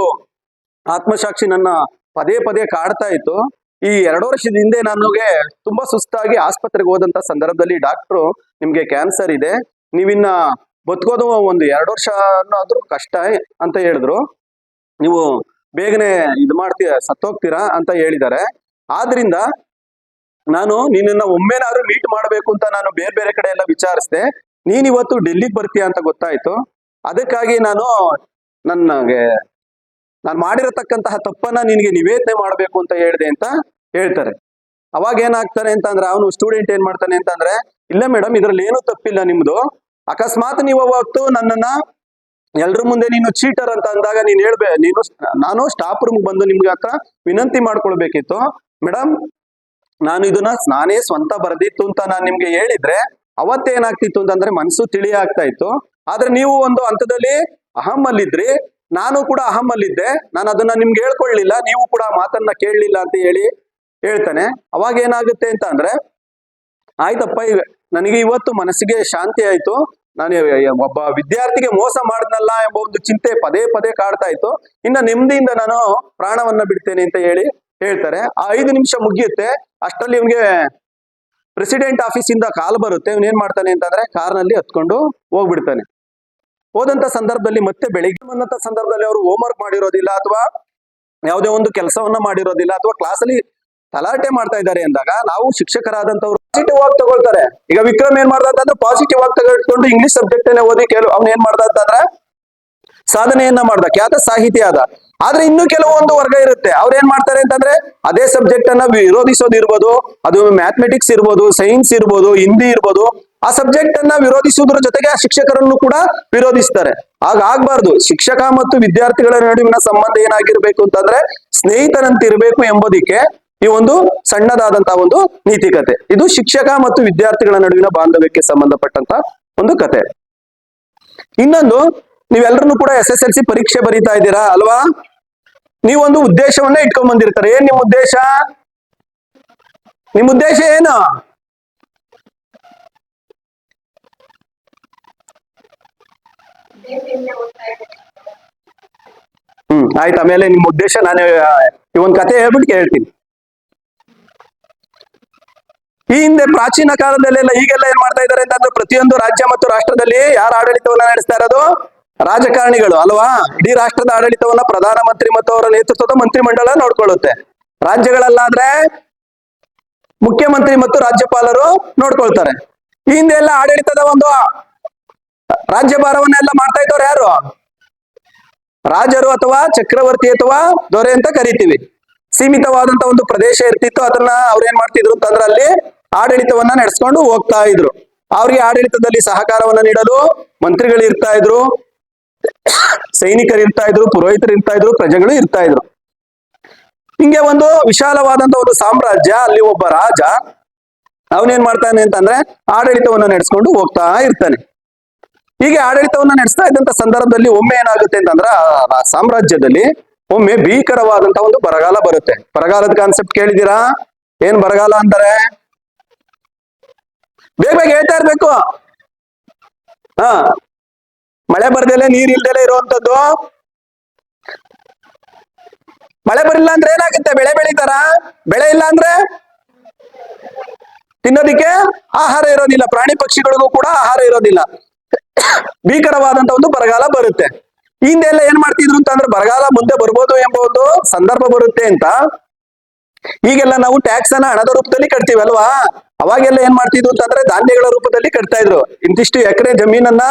[SPEAKER 1] ಆತ್ಮಸಾಕ್ಷಿ ನನ್ನ ಪದೇ ಪದೇ ಕಾಡ್ತಾ ಇತ್ತು. ಈ 2 ವರ್ಷದ ಹಿಂದೆ ನನಗೆ ತುಂಬಾ ಸುಸ್ತಾಗಿ ಆಸ್ಪತ್ರೆಗೆ ಹೋದಂತ ಸಂದರ್ಭದಲ್ಲಿ ಡಾಕ್ಟ್ರು ನಿಮ್ಗೆ ಕ್ಯಾನ್ಸರ್ ಇದೆ, ನೀವಿನ್ನ ಬದುಕೋದು ಒಂದು 2 ವರ್ಷ ಆದ್ರೂ ಕಷ್ಟ ಅಂತ ಹೇಳಿದ್ರು, ನೀವು ಬೇಗನೆ ಇದು ಸತ್ತೋಗ್ತೀರಾ ಅಂತ ಹೇಳಿದ್ದಾರೆ. ಆದ್ರಿಂದ ನಾನು ನಿನ್ನ ಒಮ್ಮೆನಾದ್ರೂ ಮೀಟ್ ಮಾಡ್ಬೇಕು ಅಂತ ನಾನು ಬೇರೆ ಬೇರೆ ಕಡೆ ಎಲ್ಲ ವಿಚಾರಿಸ್ದೆ. ನೀನ್ ಇವತ್ತು ಡೆಲ್ಲಿಗೆ ಬರ್ತೀಯ ಅಂತ ಗೊತ್ತಾಯ್ತು. ಅದಕ್ಕಾಗಿ ನಾನು ಮಾಡಿರತಕ್ಕಂತಹ ತಪ್ಪನ್ನ ನಿನಗೆ ನಿವೇದನೆ ಮಾಡ್ಬೇಕು ಅಂತ ಹೇಳಿದೆ ಅಂತ ಹೇಳ್ತಾರೆ. ಅವಾಗ ಏನಾಗ್ತಾನೆ ಅಂತಂದ್ರೆ ಅವನು ಸ್ಟೂಡೆಂಟ್ ಏನ್ ಮಾಡ್ತಾನೆ ಅಂತಂದ್ರೆ, ಇಲ್ಲ ಮೇಡಮ್ ಇದ್ರಲ್ಲಿ ಏನು ತಪ್ಪಿಲ್ಲ ನಿಮ್ದು. ಅಕಸ್ಮಾತ್ ನೀವು ಅವತ್ತು ನನ್ನನ್ನ ಎಲ್ರ ಮುಂದೆ ನೀನು ಚೀಟರ್ ಅಂತ ಅಂದಾಗ ನಾನು ಸ್ಟಾಫ್ ರೂಮ್ ಬಂದು ನಿಮ್ಗೆ ಹತ್ರ ವಿನಂತಿ ಮಾಡ್ಕೊಳ್ಬೇಕಿತ್ತು. ಮೇಡಮ್, ನಾನು ಇದನ್ನ ನಾನೇ ಸ್ವಂತ ಬರೆದಿತ್ತು ಅಂತ ನಾನು ನಿಮ್ಗೆ ಹೇಳಿದ್ರೆ ಅವತ್ತೇನಾಗ್ತಿತ್ತು ಅಂತಂದ್ರೆ ಮನಸ್ಸು ತಿಳಿ ಆಗ್ತಾ ಇತ್ತು. ಆದ್ರೆ ನೀವು ಒಂದು ಹಂತದಲ್ಲಿ ಅಹಮ್ಮಲ್ಲಿದ್ರಿ, ನಾನು ಕೂಡ ಅಹಮ್ಮಲ್ಲಿದ್ದೆ. ನಾನು ಅದನ್ನ ನಿಮ್ಗೆ ಹೇಳ್ಕೊಳ್ಳಿಲ್ಲ, ನೀವು ಕೂಡ ಮಾತನ್ನ ಕೇಳಲಿಲ್ಲ ಅಂತ ಹೇಳ್ತಾನೆ. ಅವಾಗ ಏನಾಗುತ್ತೆ ಅಂತ ಅಂದ್ರೆ, ಆಯ್ತಪ್ಪ, ನನಗೆ ಇವತ್ತು ಮನಸ್ಸಿಗೆ ಶಾಂತಿ ಆಯ್ತು. ನಾನು ಒಬ್ಬ ವಿದ್ಯಾರ್ಥಿಗೆ ಮೋಸ ಮಾಡಿದ್ನಲ್ಲ ಎಂಬ ಒಂದು ಚಿಂತೆ ಪದೇ ಪದೇ ಕಾಡ್ತಾ ಇತ್ತು. ಇನ್ನ ನೆಮ್ಮದಿಯಿಂದ ನಾನು ಪ್ರಾಣವನ್ನ ಬಿಡ್ತೇನೆ ಅಂತ ಹೇಳ್ತಾರೆ. ಆ 5 ನಿಮಿಷ ಮುಗಿಯುತ್ತೆ. ಅಷ್ಟರಲ್ಲಿ ಇವನ್ಗೆ ಪ್ರೆಸಿಡೆಂಟ್ ಆಫೀಸಿಂದ ಕಾಲ್ ಬರುತ್ತೆ. ಇವನೇನ್ ಮಾಡ್ತಾನೆ ಅಂತಂದ್ರೆ ಕಾರ್ನಲ್ಲಿ ಹತ್ಕೊಂಡು ಹೋಗ್ಬಿಡ್ತಾನೆ. ಹೋದಂತ ಸಂದರ್ಭದಲ್ಲಿ ಮತ್ತೆ ಬೆಳಿಗ್ಗೆ ಬಂದಂತ ಸಂದರ್ಭದಲ್ಲಿ ಅವರು ಹೋಮ್ವರ್ಕ್ ಮಾಡಿರೋದಿಲ್ಲ, ಅಥವಾ ಯಾವುದೇ ಒಂದು ಕೆಲಸವನ್ನ ಮಾಡಿರೋದಿಲ್ಲ, ಅಥವಾ ಕ್ಲಾಸಲ್ಲಿ ತಲಾಟೆ ಮಾಡ್ತಾ ಇದ್ದಾರೆ ಅಂದಾಗ ನಾವು ಶಿಕ್ಷಕರಾದಂತವ್ರು ಪಾಸಿಟಿವ್ ಆಗಿ ತಗೊಳ್ತಾರೆ. ಈಗ ವಿಕ್ರಮ್ ಏನ್ ಮಾಡ್ದ ಅಂತಂದ್ರೆ ಪಾಸಿಟಿವ್ ಆಗಿ ತಗೊಂಡು ಇಂಗ್ಲಿಷ್ ಸಬ್ಜೆಕ್ಟ್ ಓದಿ ಅವ್ನು ಏನ್ ಮಾಡ್ದ ಅಂತಂದ್ರೆ ಸಾಧನೆಯನ್ನ ಮಾಡ್ದ, ಖ್ಯಾತ ಸಾಹಿತಿ ಆದ. ಆದ್ರೆ ಇನ್ನು ಕೆಲವೊಂದು ವರ್ಗ ಇರುತ್ತೆ, ಅವ್ರು ಏನ್ ಮಾಡ್ತಾರೆ ಅಂತಂದ್ರೆ ಅದೇ ಸಬ್ಜೆಕ್ಟ್ ಅನ್ನ ವಿರೋಧಿಸೋದಿರ್ಬೋದು, ಅದು ಮ್ಯಾಥಮೆಟಿಕ್ಸ್ ಇರ್ಬೋದು, ಸೈನ್ಸ್ ಇರ್ಬೋದು, ಹಿಂದಿ ಇರ್ಬೋದು, ಆ ಸಬ್ಜೆಕ್ಟ್ ಅನ್ನ ವಿರೋಧಿಸುವುದರ ಜೊತೆಗೆ ಆ ಶಿಕ್ಷಕರನ್ನು ಕೂಡ ವಿರೋಧಿಸ್ತಾರೆ. ಆಗ್ಬಾರ್ದು. ಶಿಕ್ಷಕ ಮತ್ತು ವಿದ್ಯಾರ್ಥಿಗಳ ನಡುವಿನ ಸಂಬಂಧ ಏನಾಗಿರ್ಬೇಕು ಅಂತಂದ್ರೆ ಸ್ನೇಹಿತರಂತಿರ್ಬೇಕು ಎಂಬುದಕ್ಕೆ ಈ ಒಂದು ಸಣ್ಣದಾದಂತಹ ಒಂದು ನೀತಿಕತೆ. ಇದು ಶಿಕ್ಷಕ ಮತ್ತು ವಿದ್ಯಾರ್ಥಿಗಳ ನಡುವಿನ ಬಾಂಧವ್ಯಕ್ಕೆ ಸಂಬಂಧಪಟ್ಟಂತ ಒಂದು ಕತೆ. ಇನ್ನೊಂದು, ನೀವೆಲ್ಲರೂ ಕೂಡ SSLC ಪರೀಕ್ಷೆ ಬರೀತಾ ಇದ್ದೀರಾ ಅಲ್ವಾ? ನೀವೊಂದು ಉದ್ದೇಶವನ್ನ ಇಟ್ಕೊಂಡ್ ಬಂದಿರ್ತಾರೆ. ಏನ್ ನಿಮ್ಮ ಉದ್ದೇಶ? ನಿಮ್ಮ ಉದ್ದೇಶ ಏನು? ಆಯ್ತು. ಆಮೇಲೆ ನಿಮ್ಮ ಉದ್ದೇಶ ನಾನು ಈ ಒಂದು ಕತೆ ಹೇಳ್ಬಿಟ್ಟು ಕೇಳ್ತೀನಿ. ಈ ಹಿಂದೆ ಪ್ರಾಚೀನ ಕಾಲದಲ್ಲೆಲ್ಲ ಈಗೆಲ್ಲ ಏನ್ ಮಾಡ್ತಾ ಇದ್ದಾರೆ ಅಂತಂದ್ರೆ ಪ್ರತಿಯೊಂದು ರಾಜ್ಯ ಮತ್ತು ರಾಷ್ಟ್ರದಲ್ಲಿ ಯಾರ ಆಡಳಿತವನ್ನ ನಡೆಸ್ತಾ ಇರೋದು? ರಾಜಕಾರಣಿಗಳು ಅಲ್ವಾ? ಇಡೀ ರಾಷ್ಟ್ರದ ಆಡಳಿತವನ್ನ ಪ್ರಧಾನಮಂತ್ರಿ ಮತ್ತು ಅವರ ನೇತೃತ್ವದ ಮಂತ್ರಿಮಂಡಲ ನೋಡ್ಕೊಳ್ಳುತ್ತೆ. ರಾಜ್ಯಗಳಲ್ಲಾದ್ರೆ ಮುಖ್ಯಮಂತ್ರಿ ಮತ್ತು ರಾಜ್ಯಪಾಲರು ನೋಡ್ಕೊಳ್ತಾರೆ. ಈ ಹಿಂದೆ ಎಲ್ಲ ಆಡಳಿತದ ಒಂದು ರಾಜ್ಯಭಾರವನ್ನೆಲ್ಲ ಮಾಡ್ತಾ ಇದ್ದವ್ರು ಯಾರು? ರಾಜರು ಅಥವಾ ಚಕ್ರವರ್ತಿ ಅಥವಾ ದೊರೆ ಅಂತ ಕರಿತೀವಿ. ಸೀಮಿತವಾದಂತ ಒಂದು ಪ್ರದೇಶ ಇರ್ತಿತ್ತು, ಅದನ್ನ ಅವ್ರು ಏನ್ ಮಾಡ್ತಿದ್ರು ಅಂತಂದ್ರೆ ಅಲ್ಲಿ ಆಡಳಿತವನ್ನ ನಡೆಸ್ಕೊಂಡು ಹೋಗ್ತಾ ಇದ್ರು. ಅವ್ರಿಗೆ ಆಡಳಿತದಲ್ಲಿ ಸಹಕಾರವನ್ನ ನೀಡಲು ಮಂತ್ರಿಗಳು ಇರ್ತಾ ಇದ್ರು, ಸೈನಿಕರು ಇರ್ತಾ ಇದ್ರು, ಪುರೋಹಿತರು ಇರ್ತಾ ಇದ್ರು, ಪ್ರಜೆಗಳು ಇರ್ತಾ ಇದ್ರು. ಹಿಂಗೆ ಒಂದು ವಿಶಾಲವಾದಂತ ಒಂದು ಸಾಮ್ರಾಜ್ಯ. ಅಲ್ಲಿ ಒಬ್ಬ ರಾಜ ಅವನೇನ್ ಮಾಡ್ತಾನೆ ಅಂತಂದ್ರೆ ಆಡಳಿತವನ್ನ ನಡೆಸ್ಕೊಂಡು ಹೋಗ್ತಾ ಇರ್ತಾನೆ. ಹೀಗೆ ಆಡಳಿತವನ್ನ ನಡೆಸ್ತಾ ಇದ್ದಂತ ಸಂದರ್ಭದಲ್ಲಿ ಒಮ್ಮೆ ಏನಾಗುತ್ತೆ ಅಂತಂದ್ರ ಆ ಸಾಮ್ರಾಜ್ಯದಲ್ಲಿ ಒಮ್ಮೆ ಭೀಕರವಾದಂತ ಒಂದು ಬರಗಾಲ ಬರುತ್ತೆ. ಬರಗಾಲದ ಕಾನ್ಸೆಪ್ಟ್ ಕೇಳಿದೀರಾ? ಏನ್ ಬರಗಾಲ ಅಂತಾರೆ? ಬೇಗ ಬೇಗ ಹೇಳ್ತಾ ಇರ್ಬೇಕು. ಹಾ, ಮಳೆ ಬರ್ದಲೆ ನೀರ್ ಇಲ್ದಲೆ ಇರುವಂತದ್ದು. ಮಳೆ ಬರಿಲ್ಲ ಅಂದ್ರೆ ಏನಾಗುತ್ತೆ? ಬೆಳೆ ಬೆಳಿತಾರ? ಬೆಳೆ ಇಲ್ಲ ಅಂದ್ರೆ ತಿನ್ನೋದಿಕ್ಕೆ ಆಹಾರ ಇರೋದಿಲ್ಲ, ಪ್ರಾಣಿ ಪಕ್ಷಿಗಳಿಗೂ ಕೂಡ ಆಹಾರ ಇರೋದಿಲ್ಲ. ಭೀಕರವಾದಂತ ಒಂದು ಬರಗಾಲ ಬರುತ್ತೆ. ಹಿಂದೆ ಎಲ್ಲ ಏನ್ ಮಾಡ್ತಿದ್ರು ಅಂತಂದ್ರೆ ಬರಗಾಲ ಮುಂದೆ ಬರ್ಬೋದು ಎಂಬ ಒಂದು ಸಂದರ್ಭ ಬರುತ್ತೆ ಅಂತ ಈಗೆಲ್ಲ ನಾವು ಟ್ಯಾಕ್ಸ್ ಅನ್ನ ಹಣದ ರೂಪದಲ್ಲಿ ಕಟ್ತೀವಿ ಅಲ್ವಾ? ಅವಾಗೆಲ್ಲ ಏನ್ ಮಾಡ್ತಿದ್ರು ಅಂತಂದ್ರೆ ಧಾನ್ಯಗಳ ರೂಪದಲ್ಲಿ ಕಟ್ತಾ ಇದ್ರು. ಇಂತಿಷ್ಟು ಎಕರೆ ಜಮೀನನ್ನ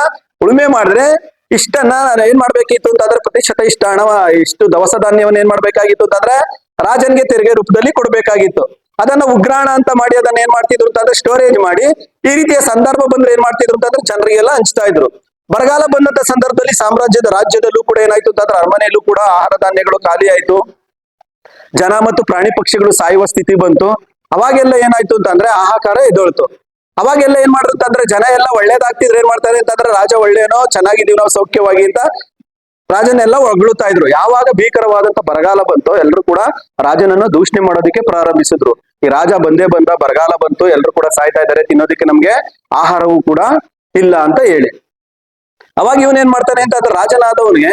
[SPEAKER 1] ಉಳುಮೆ ಮಾಡಿದ್ರೆ ಇಷ್ಟನ್ನ ಏನ್ ಮಾಡ್ಬೇಕಿತ್ತು ಅಂತಂದ್ರೆ ಪ್ರತಿಶತ ಇಷ್ಟ ಹಣ, ಇಷ್ಟು ದವಸ ಧಾನ್ಯವನ್ನ ಏನ್ ಮಾಡ್ಬೇಕಾಗಿತ್ತು ಅಂತಂದ್ರೆ ರಾಜನ್ಗೆ ತೆರಿಗೆ ರೂಪದಲ್ಲಿ ಕೊಡ್ಬೇಕಾಗಿತ್ತು. ಅದನ್ನ ಉಗ್ರಾಣ ಅಂತ ಮಾಡಿ ಅದನ್ನ ಏನ್ ಮಾಡ್ತಿದ್ರು ಅಂತಂದ್ರೆ ಸ್ಟೋರೇಜ್ ಮಾಡಿ ಈ ರೀತಿಯ ಸಂದರ್ಭ ಬಂದ್ರೆ ಏನ್ ಮಾಡ್ತಿದ್ರು ಅಂತಂದ್ರೆ ಜನರಿಗೆಲ್ಲ ಹಂಚ್ತಾ ಇದ್ರು. ಬರಗಾಲ ಬಂದಂತ ಸಂದರ್ಭದಲ್ಲಿ ಸಾಮ್ರಾಜ್ಯದ ರಾಜ್ಯದಲ್ಲೂ ಕೂಡ ಏನಾಯ್ತು ಅಂತಂದ್ರೆ ಅರಮನೆಯಲ್ಲೂ ಕೂಡ ಆಹಾರ ಧಾನ್ಯಗಳು ಖಾಲಿ ಆಯ್ತು, ಜನ ಮತ್ತು ಪ್ರಾಣಿ ಪಕ್ಷಿಗಳು ಸಾಯುವ ಸ್ಥಿತಿ ಬಂತು. ಅವಾಗೆಲ್ಲ ಏನಾಯ್ತು ಅಂತಂದ್ರೆ ಹಾಹಾಕಾರ ಎದ್ದೊಳ್ತು. ಅವಾಗೆಲ್ಲ ಏನ್ ಮಾಡಿದ್ರು ಅಂತಂದ್ರೆ ಜನ ಎಲ್ಲ ಒಳ್ಳೇದಾಗ್ತಿದ್ರೆ ಏನ್ ಮಾಡ್ತಾರೆ ಅಂತಂದ್ರೆ ರಾಜ ಒಳ್ಳೇನೋ, ಚೆನ್ನಾಗಿದೀವಿ ನಾವು ಸೌಖ್ಯವಾಗಿ ಅಂತ ರಾಜನೆಲ್ಲ ಹೊಗಳುತ್ತಾ ಇದ್ರು. ಯಾವಾಗ ಭೀಕರವಾದಂತ ಬರಗಾಲ ಬಂತು ಎಲ್ರು ಕೂಡ ರಾಜನನ್ನ ದೂಷಣೆ ಮಾಡೋದಕ್ಕೆ ಪ್ರಾರಂಭಿಸಿದ್ರು. ಈ ರಾಜ ಬಂದೇ ಬಂದ, ಬರಗಾಲ ಬಂತು, ಎಲ್ರು ಕೂಡ ಸಾಯ್ತಾ ಇದ್ದಾರೆ, ತಿನ್ನೋದಕ್ಕೆ ನಮ್ಗೆ ಆಹಾರವೂ ಕೂಡ ಇಲ್ಲ ಅಂತ ಹೇಳಿ. ಅವಾಗ ಇವನೇನ್ ಮಾಡ್ತಾನೆ ಅಂತಂದ್ರೆ ರಾಜನಾದವನಿಗೆ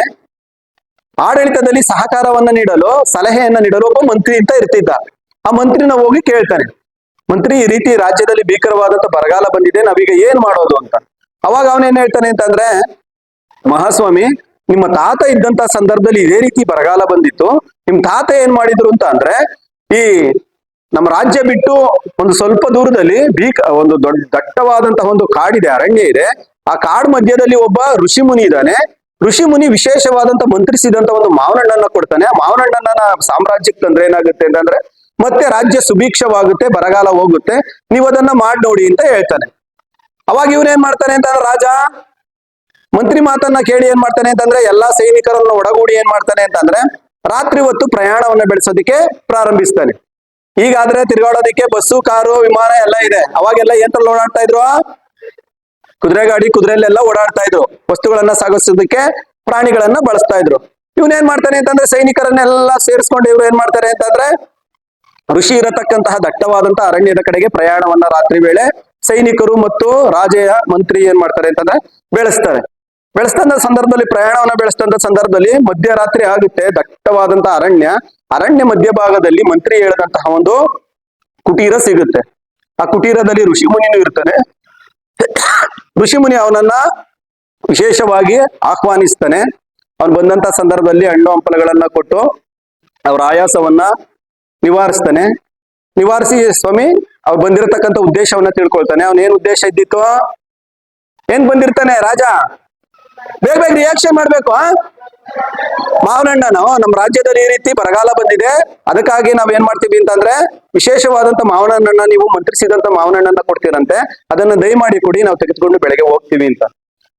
[SPEAKER 1] ಆಡಳಿತದಲ್ಲಿ ಸಹಕಾರವನ್ನ ನೀಡಲು, ಸಲಹೆಯನ್ನ ನೀಡಲು ಒಬ್ಬ ಮಂತ್ರಿ ಅಂತ ಇರ್ತಿದ್ದ. ಆ ಮಂತ್ರಿನ ಹೋಗಿ ಕೇಳ್ತಾನೆ, ಮಂತ್ರಿ ಈ ರೀತಿ ರಾಜ್ಯದಲ್ಲಿ ಭೀಕರವಾದಂತ ಬರಗಾಲ ಬಂದಿದೆ, ನಾವೀಗ ಏನ್ ಮಾಡೋದು ಅಂತ. ಅವಾಗ ಅವನೇನ್ ಹೇಳ್ತಾನೆ ಅಂತಂದ್ರೆ, ಮಹಾಸ್ವಾಮಿ ನಿಮ್ಮ ತಾತ ಇದ್ದಂತ ಸಂದರ್ಭದಲ್ಲಿ ಇದೇ ರೀತಿ ಬರಗಾಲ ಬಂದಿತ್ತು. ನಿಮ್ ತಾತ ಏನ್ ಮಾಡಿದ್ರು ಅಂತ ಅಂದ್ರೆ ಈ ನಮ್ಮ ರಾಜ್ಯ ಬಿಟ್ಟು ಒಂದು ಸ್ವಲ್ಪ ದೂರದಲ್ಲಿ ಒಂದು ದಟ್ಟವಾದಂತಹ ಒಂದು ಕಾಡಿದೆ, ಅರಣ್ಯ ಇದೆ. ಆ ಕಾಡು ಮಧ್ಯದಲ್ಲಿ ಒಬ್ಬ ಋಷಿ ಮುನಿ ಇದ್ದಾನೆ. ಋಷಿ ಮುನಿ ವಿಶೇಷವಾದಂತ ಮಂತ್ರಿಸಿದಂತ ಒಂದು ಮಾವನಣ್ಣನ ಕೊಡ್ತಾನೆ. ಆ ಮಾವನಣ್ಣನ ಸಾಮ್ರಾಜ್ಯಕ್ಕೆ ತಂದ್ರೆ ಏನಾಗುತ್ತೆ ಅಂತಂದ್ರೆ ಮತ್ತೆ ರಾಜ್ಯ ಸುಭಿಕ್ಷವಾಗುತ್ತೆ, ಬರಗಾಲ ಹೋಗುತ್ತೆ, ನೀವು ಅದನ್ನ ಮಾಡಿ ನೋಡಿ ಅಂತ ಹೇಳ್ತಾನೆ. ಅವಾಗ ಇವನೇನ್ ಮಾಡ್ತಾನೆ ಅಂತಂದ್ರೆ ರಾಜ ಮಂತ್ರಿ ಮಾತನ್ನ ಕೇಳಿ ಏನ್ ಮಾಡ್ತಾನೆ ಅಂತಂದ್ರೆ ಎಲ್ಲಾ ಸೈನಿಕರನ್ನ ಒಡಗೂಡಿ ಏನ್ ಮಾಡ್ತಾನೆ ಅಂತಂದ್ರೆ ರಾತ್ರಿ ಹೊತ್ತು ಪ್ರಯಾಣವನ್ನ ಬೆಳೆಸೋದಿಕ್ಕೆ ಪ್ರಾರಂಭಿಸ್ತಾನೆ. ಈಗಾದ್ರೆ ತಿರುಗಾಡೋದಿಕ್ಕೆ ಬಸ್ಸು, ಕಾರು, ವಿಮಾನ ಎಲ್ಲ ಇದೆ. ಅವಾಗೆಲ್ಲ ಎಂತಲ್ಲಿ ಓಡಾಡ್ತಾ ಇದ್ರು? ಕುದುರೆ ಗಾಡಿ, ಕುದುರೆಯಲ್ಲೆಲ್ಲ ಓಡಾಡ್ತಾ ಇದ್ರು. ವಸ್ತುಗಳನ್ನ ಸಾಗಿಸೋದಕ್ಕೆ ಪ್ರಾಣಿಗಳನ್ನ ಬಳಸ್ತಾ ಇದ್ರು. ಇವನೇನ್ ಮಾಡ್ತಾನೆ ಅಂತಂದ್ರೆ ಸೈನಿಕರನ್ನೆಲ್ಲ ಸೇರಿಸ್ಕೊಂಡು ಇವ್ರು ಏನ್ ಮಾಡ್ತಾರೆ ಅಂತಂದ್ರೆ ಋಷಿ ಇರತಕ್ಕಂತಹ ದಟ್ಟವಾದಂತಹ ಅರಣ್ಯದ ಕಡೆಗೆ ಪ್ರಯಾಣವನ್ನ ರಾತ್ರಿ ವೇಳೆ ಸೈನಿಕರು ಮತ್ತು ರಾಜೆಯ ಮಂತ್ರಿ ಏನ್ ಮಾಡ್ತಾರೆ ಅಂತಂದ್ರೆ ಬೆಳೆಸ್ತಂತ ಸಂದರ್ಭದಲ್ಲಿ, ಪ್ರಯಾಣವನ್ನ ಬೆಳೆಸ್ತಂತ ಸಂದರ್ಭದಲ್ಲಿ ಮಧ್ಯರಾತ್ರಿ ಆಗುತ್ತೆ. ದಟ್ಟವಾದಂತಹ ಅರಣ್ಯ ಮಧ್ಯಭಾಗದಲ್ಲಿ ಮಂತ್ರಿ ಹೇಳಿದಂತಹ ಒಂದು ಕುಟೀರ ಸಿಗುತ್ತೆ. ಆ ಕುಟೀರದಲ್ಲಿ ಋಷಿ ಮುನಿನೂ ಇರ್ತಾನೆ. ಋಷಿ ಮುನಿ ಅವನನ್ನ ವಿಶೇಷವಾಗಿ ಆಹ್ವಾನಿಸ್ತಾನೆ. ಅವನು ಬಂದಂತ ಸಂದರ್ಭದಲ್ಲಿ ಹಣ್ಣು ಹಂಪಲುಗಳನ್ನ ಕೊಟ್ಟು ಅವ್ರ ಆಯಾಸವನ್ನ ನಿವಾರಿಸ್ತಾನೆ. ನಿವಾರಿಸಿ ಸ್ವಾಮಿ ಅವ್ರು ಬಂದಿರತಕ್ಕಂಥ ಉದ್ದೇಶವನ್ನ ತಿಳ್ಕೊಳ್ತಾನೆ. ಅವನೇನ್ ಉದ್ದೇಶ ಇದ್ದಿತ್ತು, ಏನ್ ಬಂದಿರ್ತಾನೆ ರಾಜ? ಬೇಗ ಬೇಗ ರಿಯಾಕ್ಷನ್ ಮಾಡ್ಬೇಕು. ಮಾವನಣ್ಣನು ನಮ್ಮ ರಾಜ್ಯದಲ್ಲಿ ಈ ರೀತಿ ಬರಗಾಲ ಬಂದಿದೆ, ಅದಕ್ಕಾಗಿ ನಾವ್ ಏನ್ ಮಾಡ್ತೀವಿ ಅಂತಂದ್ರೆ ವಿಶೇಷವಾದಂತ ಮಾವನಣ್ಣನ ನೀವು ಮಂತ್ರಿಸಿದಂತ ಮಾವನಣ್ಣನ ಕೊಡ್ತೀರಂತೆ, ಅದನ್ನ ದಯಮಾಡಿ ಕೊಡಿ, ನಾವು ತೆಗೆದುಕೊಂಡು ಬೆಳಗ್ಗೆ ಹೋಗ್ತೀವಿ ಅಂತ.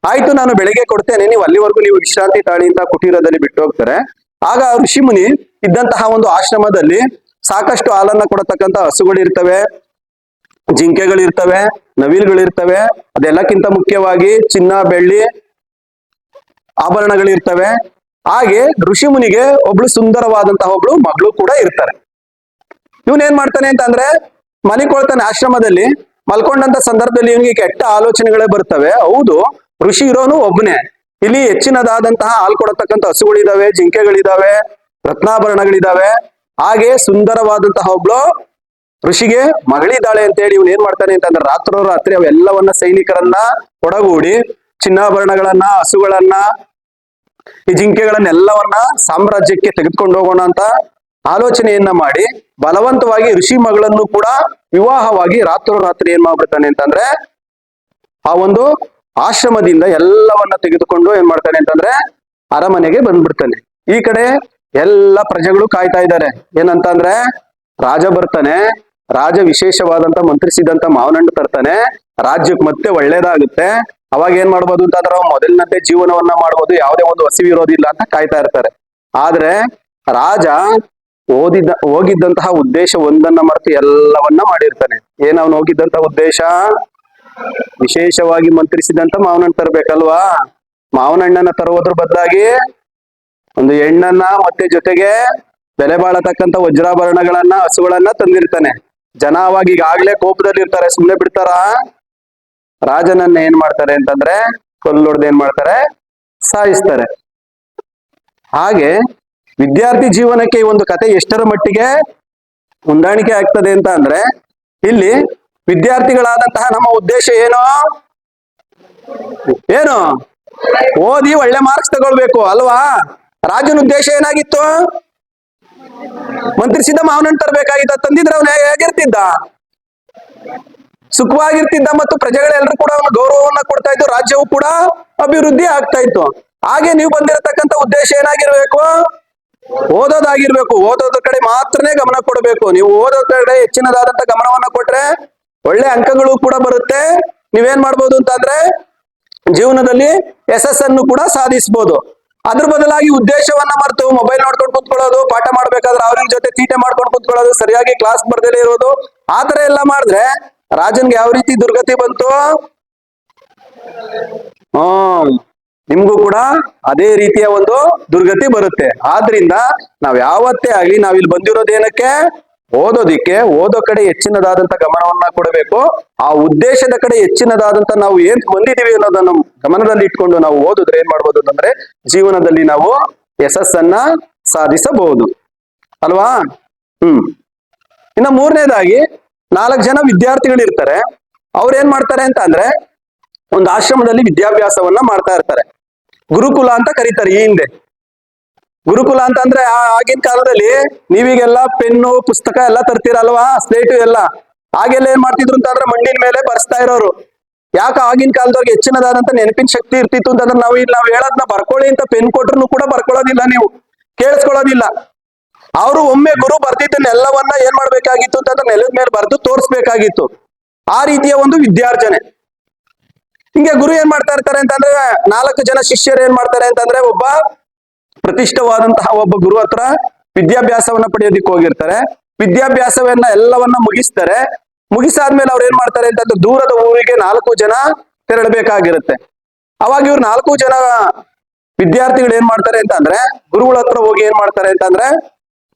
[SPEAKER 1] ಆಯ್ತು, ನಾನು ಬೆಳಗ್ಗೆ ಕೊಡ್ತೇನೆ, ನೀವು ಅಲ್ಲಿವರೆಗೂ ನೀವು ವಿಶ್ರಾಂತಿ ತಾಳಿ ಅಂತ ಕುಟೀರದಲ್ಲಿ ಬಿಟ್ಟು ಹೋಗ್ತಾರೆ. ಆಗ ಋಷಿಮುನಿ ಇದ್ದಂತಹ ಒಂದು ಆಶ್ರಮದಲ್ಲಿ ಸಾಕಷ್ಟು ಹಾಲನ್ನ ಕೊಡತಕ್ಕಂತ ಹಸುಗಳಿರ್ತವೆ, ಜಿಂಕೆಗಳಿರ್ತವೆ, ನವಿಲುಗಳಿರ್ತವೆ. ಅದೆಲ್ಲಕ್ಕಿಂತ ಮುಖ್ಯವಾಗಿ ಚಿನ್ನ, ಬೆಳ್ಳಿ ಆಭರಣಗಳಿರ್ತವೆ. ಹಾಗೆ ಋಷಿ ಮುನಿಗೆ ಒಬ್ಳು ಸುಂದರವಾದಂತಹ ಒಬ್ಳು ಮಗಳು ಕೂಡ ಇರ್ತಾರೆ. ಇವನೇನ್ ಮಾಡ್ತಾನೆ ಅಂತಂದ್ರೆ ಮಲಿಕೊಳ್ತಾನೆ ಆಶ್ರಮದಲ್ಲಿ. ಮಲ್ಕೊಂಡಂತ ಸಂದರ್ಭದಲ್ಲಿ ಇವನಿಗೆ ಕೆಟ್ಟ ಆಲೋಚನೆಗಳೇ ಬರ್ತವೆ. ಹೌದು, ಋಷಿ ಇರೋನು ಒಬ್ಬನೇ, ಇಲ್ಲಿ ಹೆಚ್ಚಿನದಾದಂತಹ ಹಾಲು ಕೊಡತಕ್ಕಂಥ ಹಸುಗಳಿದಾವೆ, ಜಿಂಕೆಗಳಿದಾವೆ, ರತ್ನಾಭರಣಗಳಿದಾವೆ. ಹಾಗೆ ಸುಂದರವಾದಂತಹ ಒಬ್ಳು ಋಷಿಗೆ ಮಗಳಿದ್ದಾಳೆ ಅಂತ ಹೇಳಿ ಇವನು ಏನ್ ಮಾಡ್ತಾನೆ ಅಂತಂದ್ರೆ ರಾತ್ರೋರಾತ್ರಿ ಅವೆಲ್ಲವನ್ನ ಸೈನಿಕರನ್ನ ಒಡಗೂಡಿ ಚಿನ್ನಾಭರಣಗಳನ್ನ, ಹಸುಗಳನ್ನ, ಈ ಜಿಂಕೆಗಳನ್ನೆಲ್ಲವನ್ನ ಸಾಮ್ರಾಜ್ಯಕ್ಕೆ ತೆಗೆದುಕೊಂಡು ಹೋಗೋಣ ಅಂತ ಆಲೋಚನೆಯನ್ನ ಮಾಡಿ ಬಲವಂತವಾಗಿ ಋಷಿ ಮಗಳನ್ನು ಕೂಡ ವಿವಾಹವಾಗಿ ರಾತ್ರೋರಾತ್ರಿ ಏನ್ ಮಾಡ್ಬಿಡ್ತಾನೆ ಅಂತಂದ್ರೆ ಆ ಒಂದು ಆಶ್ರಮದಿಂದ ಎಲ್ಲವನ್ನ ತೆಗೆದುಕೊಂಡು ಏನ್ ಮಾಡ್ತಾನೆ ಅಂತಂದ್ರೆ ಅರಮನೆಗೆ ಬಂದ್ಬಿಡ್ತಾನೆ. ಈ ಕಡೆ ಎಲ್ಲ ಪ್ರಜೆಗಳು ಕಾಯ್ತಾ ಇದ್ದಾರೆ. ಏನಂತಂದ್ರೆ ರಾಜ ಬರ್ತಾನೆ, ರಾಜ ವಿಶೇಷವಾದಂತ ಮಂತ್ರಿಸಿದಂತ ಮಾವನಹಣ್ಣು ತರ್ತಾನೆ, ರಾಜ್ಯಕ್ಕೆ ಮತ್ತೆ ಒಳ್ಳೇದಾಗುತ್ತೆ, ಅವಾಗ ಏನ್ ಮಾಡ್ಬೋದು ಅಂತಂದ್ರೆ ಮೊದಲಿನಂತೆ ಜೀವನವನ್ನ ಮಾಡ್ಬೋದು, ಯಾವುದೇ ಒಂದು ಹಸಿವಿರೋದಿಲ್ಲ ಅಂತ ಕಾಯ್ತಾ ಇರ್ತಾರೆ. ಆದ್ರೆ ರಾಜ ಹೋಗಿದ್ದಂತಹ ಉದ್ದೇಶ ಒಂದನ್ನ ಮರೆತು ಎಲ್ಲವನ್ನ ಮಾಡಿರ್ತಾನೆ. ಏನ್ ಅವನು ಹೋಗಿದ್ದಂತ ಉದ್ದೇಶ? ವಿಶೇಷವಾಗಿ ಮಂತ್ರಿಸಿದಂತ ಮಾವನಹಣ್ಣು ತರ್ಬೇಕಲ್ವಾ. ಮಾವನಹಣ್ಣನ್ನ ತರುವುದ್ರ ಬದಲಾಗಿ ಒಂದು ಹೆಣ್ಣನ್ನ ಮತ್ತೆ ಜೊತೆಗೆ ಬೆಲೆ ಬಾಳತಕ್ಕಂತ ವಜ್ರಾಭರಣಗಳನ್ನ, ಹಸುಗಳನ್ನ ತಂದಿರ್ತಾನೆ. ಜನ ಅವಾಗ ಈಗಾಗ್ಲೇ ಕೋಪದಲ್ಲಿ ಇರ್ತಾರೆ, ಸುಮ್ನೆ ಬಿಡ್ತಾರ? ರಾಜನನ್ನ ಏನ್ ಮಾಡ್ತಾರೆ ಅಂತಂದ್ರೆ ಕೊಲ್ಲೊಡ್ದು ಏನ್ ಮಾಡ್ತಾರೆ, ಸಾಯಿಸ್ತಾರೆ. ಹಾಗೆ ವಿದ್ಯಾರ್ಥಿ ಜೀವನಕ್ಕೆ ಈ ಒಂದು ಕತೆ ಎಷ್ಟರ ಮಟ್ಟಿಗೆ ಹೊಂದಾಣಿಕೆ ಆಗ್ತದೆ ಅಂತ ಅಂದ್ರೆ, ಇಲ್ಲಿ ವಿದ್ಯಾರ್ಥಿಗಳಾದಂತಹ ನಮ್ಮ ಉದ್ದೇಶ ಏನು? ಓದಿ ಒಳ್ಳೆ ಮಾರ್ಕ್ಸ್ ತಗೊಳ್ಬೇಕು ಅಲ್ವಾ? ರಾಜನ ಉದ್ದೇಶ ಏನಾಗಿತ್ತು? ಮಂತ್ರಿಸಿದ ಮಾವನಹಣ್ಣು ತರಬೇಕಾಗಿತ್ತ. ತಂದಿದ್ರೆ ಅವನು ಹೇಗಿರ್ತಿದ್ದ? ಸುಖವಾಗಿರ್ತಿದ್ದ ಮತ್ತು ಪ್ರಜೆಗಳೆಲ್ಲರೂ ಕೂಡ ಅವನ ಗೌರವವನ್ನ ಕೊಡ್ತಾ ಇದ್ದು, ರಾಜ್ಯವು ಕೂಡ ಅಭಿವೃದ್ಧಿ ಆಗ್ತಾ ಇತ್ತು. ಹಾಗೆ ನೀವು ಬಂದಿರತಕ್ಕಂತ ಉದ್ದೇಶ ಏನಾಗಿರ್ಬೇಕು? ಓದೋದಾಗಿರ್ಬೇಕು. ಓದೋದ್ರ ಕಡೆ ಮಾತ್ರನೇ ಗಮನ ಕೊಡಬೇಕು. ನೀವು ಓದೋದ್ರ ಕಡೆ ಹೆಚ್ಚಿನದಾದಂತ ಗಮನವನ್ನ ಕೊಟ್ರೆ ಒಳ್ಳೆ ಅಂಕಗಳು ಕೂಡ ಬರುತ್ತೆ. ನೀವೇನ್ ಮಾಡ್ಬೋದು ಅಂತಂದ್ರೆ ಜೀವನದಲ್ಲಿ ಯಶಸ್ಸನ್ನು ಕೂಡ ಸಾಧಿಸಬಹುದು. ಅದ್ರ ಬದಲಾಗಿ ಉದ್ದೇಶವನ್ನ ಮರೆತು ಮೊಬೈಲ್ ನೋಡ್ಕೊಂಡು ಕುತ್ಕೊಳ್ಳೋದು, ಪಾಠ ಮಾಡ್ಬೇಕಾದ್ರೆ ಅವ್ರ ಜೊತೆ ತೀಟೆ ಮಾಡ್ಕೊಂಡು ಕುತ್ಕೊಳ್ಳೋದು, ಸರಿಯಾಗಿ ಕ್ಲಾಸ್ ಬರ್ದೇನೆ ಇರೋದು, ಆತರ ಎಲ್ಲ ಮಾಡಿದ್ರೆ ರಾಜನ್ಗೆ ಯಾವ ರೀತಿ ದುರ್ಗತಿ ಬಂತು? ನಿಮ್ಗೂ ಕೂಡ ಅದೇ ರೀತಿಯ ಒಂದು ದುರ್ಗತಿ ಬರುತ್ತೆ. ಆದ್ರಿಂದ ನಾವ್ ಯಾವತ್ತೇ ಆಗ್ಲಿ ನಾವಿಲ್ಲಿ ಬಂದಿರೋದೇನಕ್ಕೆ? ಓದೋದಿಕ್ಕೆ. ಓದೋ ಕಡೆ ಹೆಚ್ಚಿನದಾದಂತ ಗಮನವನ್ನ ಕೊಡಬೇಕು. ಆ ಉದ್ದೇಶದ ಕಡೆ ಹೆಚ್ಚಿನದಾದಂತ ನಾವು ಏನ್ ಬಂದಿದೀವಿ ಅನ್ನೋದನ್ನ ಗಮನದಲ್ಲಿ ಇಟ್ಕೊಂಡು ನಾವು ಓದಿದ್ರೆ ಏನ್ ಮಾಡ್ಬೋದು ಅಂತಂದ್ರೆ ಜೀವನದಲ್ಲಿ ನಾವು ಯಶಸ್ಸನ್ನ ಸಾಧಿಸಬಹುದು ಅಲ್ವಾ? ಇನ್ನು ಮೂರನೇದಾಗಿ 4 ಜನ ವಿದ್ಯಾರ್ಥಿಗಳು ಇರ್ತಾರೆ. ಅವ್ರು ಏನ್ ಮಾಡ್ತಾರೆ ಅಂತ ಅಂದ್ರೆ ಒಂದು ಆಶ್ರಮದಲ್ಲಿ ವಿದ್ಯಾಭ್ಯಾಸವನ್ನ ಮಾಡ್ತಾ ಇರ್ತಾರೆ. ಗುರುಕುಲ ಅಂತ ಕರೀತಾರೆ ಈ ಹಿಂದೆ. ಗುರುಕುಲ ಅಂತ ಅಂದ್ರೆ ಆಗಿನ ಕಾಲದಲ್ಲಿ ನೀವೀಗೆಲ್ಲ ಪೆನ್ನು, ಪುಸ್ತಕ ಎಲ್ಲ ತರ್ತೀರಲ್ವಾ, ಸ್ಲೇಟು ಎಲ್ಲ. ಆಗೆಲ್ಲ ಏನ್ ಮಾಡ್ತಿದ್ರು ಅಂತಂದ್ರೆ ಮಣ್ಣಿನ ಮೇಲೆ ಬರ್ಸ್ತಾ ಇರೋರು. ಯಾಕೆ ಆಗಿನ ಕಾಲದವ್ರಿಗೆ ಹೆಚ್ಚಿನದಾದಂತ ನೆನಪಿನ ಶಕ್ತಿ ಇರ್ತಿತ್ತು ಅಂತಂದ್ರೆ ನಾವು ಹೇಳೋದನ್ನ ಬರ್ಕೊಳ್ಳಿ ಅಂತ ಪೆನ್ ಕೊಟ್ರು ಕೂಡ ಬರ್ಕೊಳ್ಳೋದಿಲ್ಲ, ನೀವು ಕೇಳಿಸ್ಕೊಳ್ಳೋದಿಲ್ಲ. ಅವರು ಒಮ್ಮೆ ಗುರು ಬರ್ದಿದ್ದನ್ನ ಎಲ್ಲವನ್ನ ಏನ್ ಮಾಡ್ಬೇಕಾಗಿತ್ತು ಅಂತಂದ್ರೆ ನೆಲದ ಮೇಲೆ ಬರೆದು ತೋರಿಸ್ಬೇಕಾಗಿತ್ತು. ಆ ರೀತಿಯ ಒಂದು ವಿದ್ಯಾರ್ಜನೆ. ಹಿಂಗೆ ಗುರು ಏನ್ ಮಾಡ್ತಾ ಇರ್ತಾರೆ ಅಂತಂದ್ರೆ 4 ಜನ ಶಿಷ್ಯರು ಏನ್ ಮಾಡ್ತಾರೆ ಅಂತಂದ್ರೆ ಒಬ್ಬ ಪ್ರತಿಷ್ಠವಾದಂತಹ ಒಬ್ಬ ಗುರು ಹತ್ರ ವಿದ್ಯಾಭ್ಯಾಸವನ್ನ ಪಡೆಯೋದಿಕ್ಕೆ ಹೋಗಿರ್ತಾರೆ. ವಿದ್ಯಾಭ್ಯಾಸವನ್ನ ಎಲ್ಲವನ್ನ ಮುಗಿಸ್ತಾರೆ. ಮುಗಿಸಾದ್ಮೇಲೆ ಅವ್ರು ಏನ್ ಮಾಡ್ತಾರೆ ಅಂತಂದ್ರೆ ದೂರದ ಊರಿಗೆ 4 ಜನ ತೆರಳಬೇಕಾಗಿರುತ್ತೆ. ಅವಾಗ ಇವ್ರು 4 ಜನ ವಿದ್ಯಾರ್ಥಿಗಳು ಏನ್ ಮಾಡ್ತಾರೆ ಅಂತಂದ್ರೆ ಗುರುಗಳ ಹತ್ರ ಹೋಗಿ ಏನ್ ಮಾಡ್ತಾರೆ ಅಂತಂದ್ರೆ,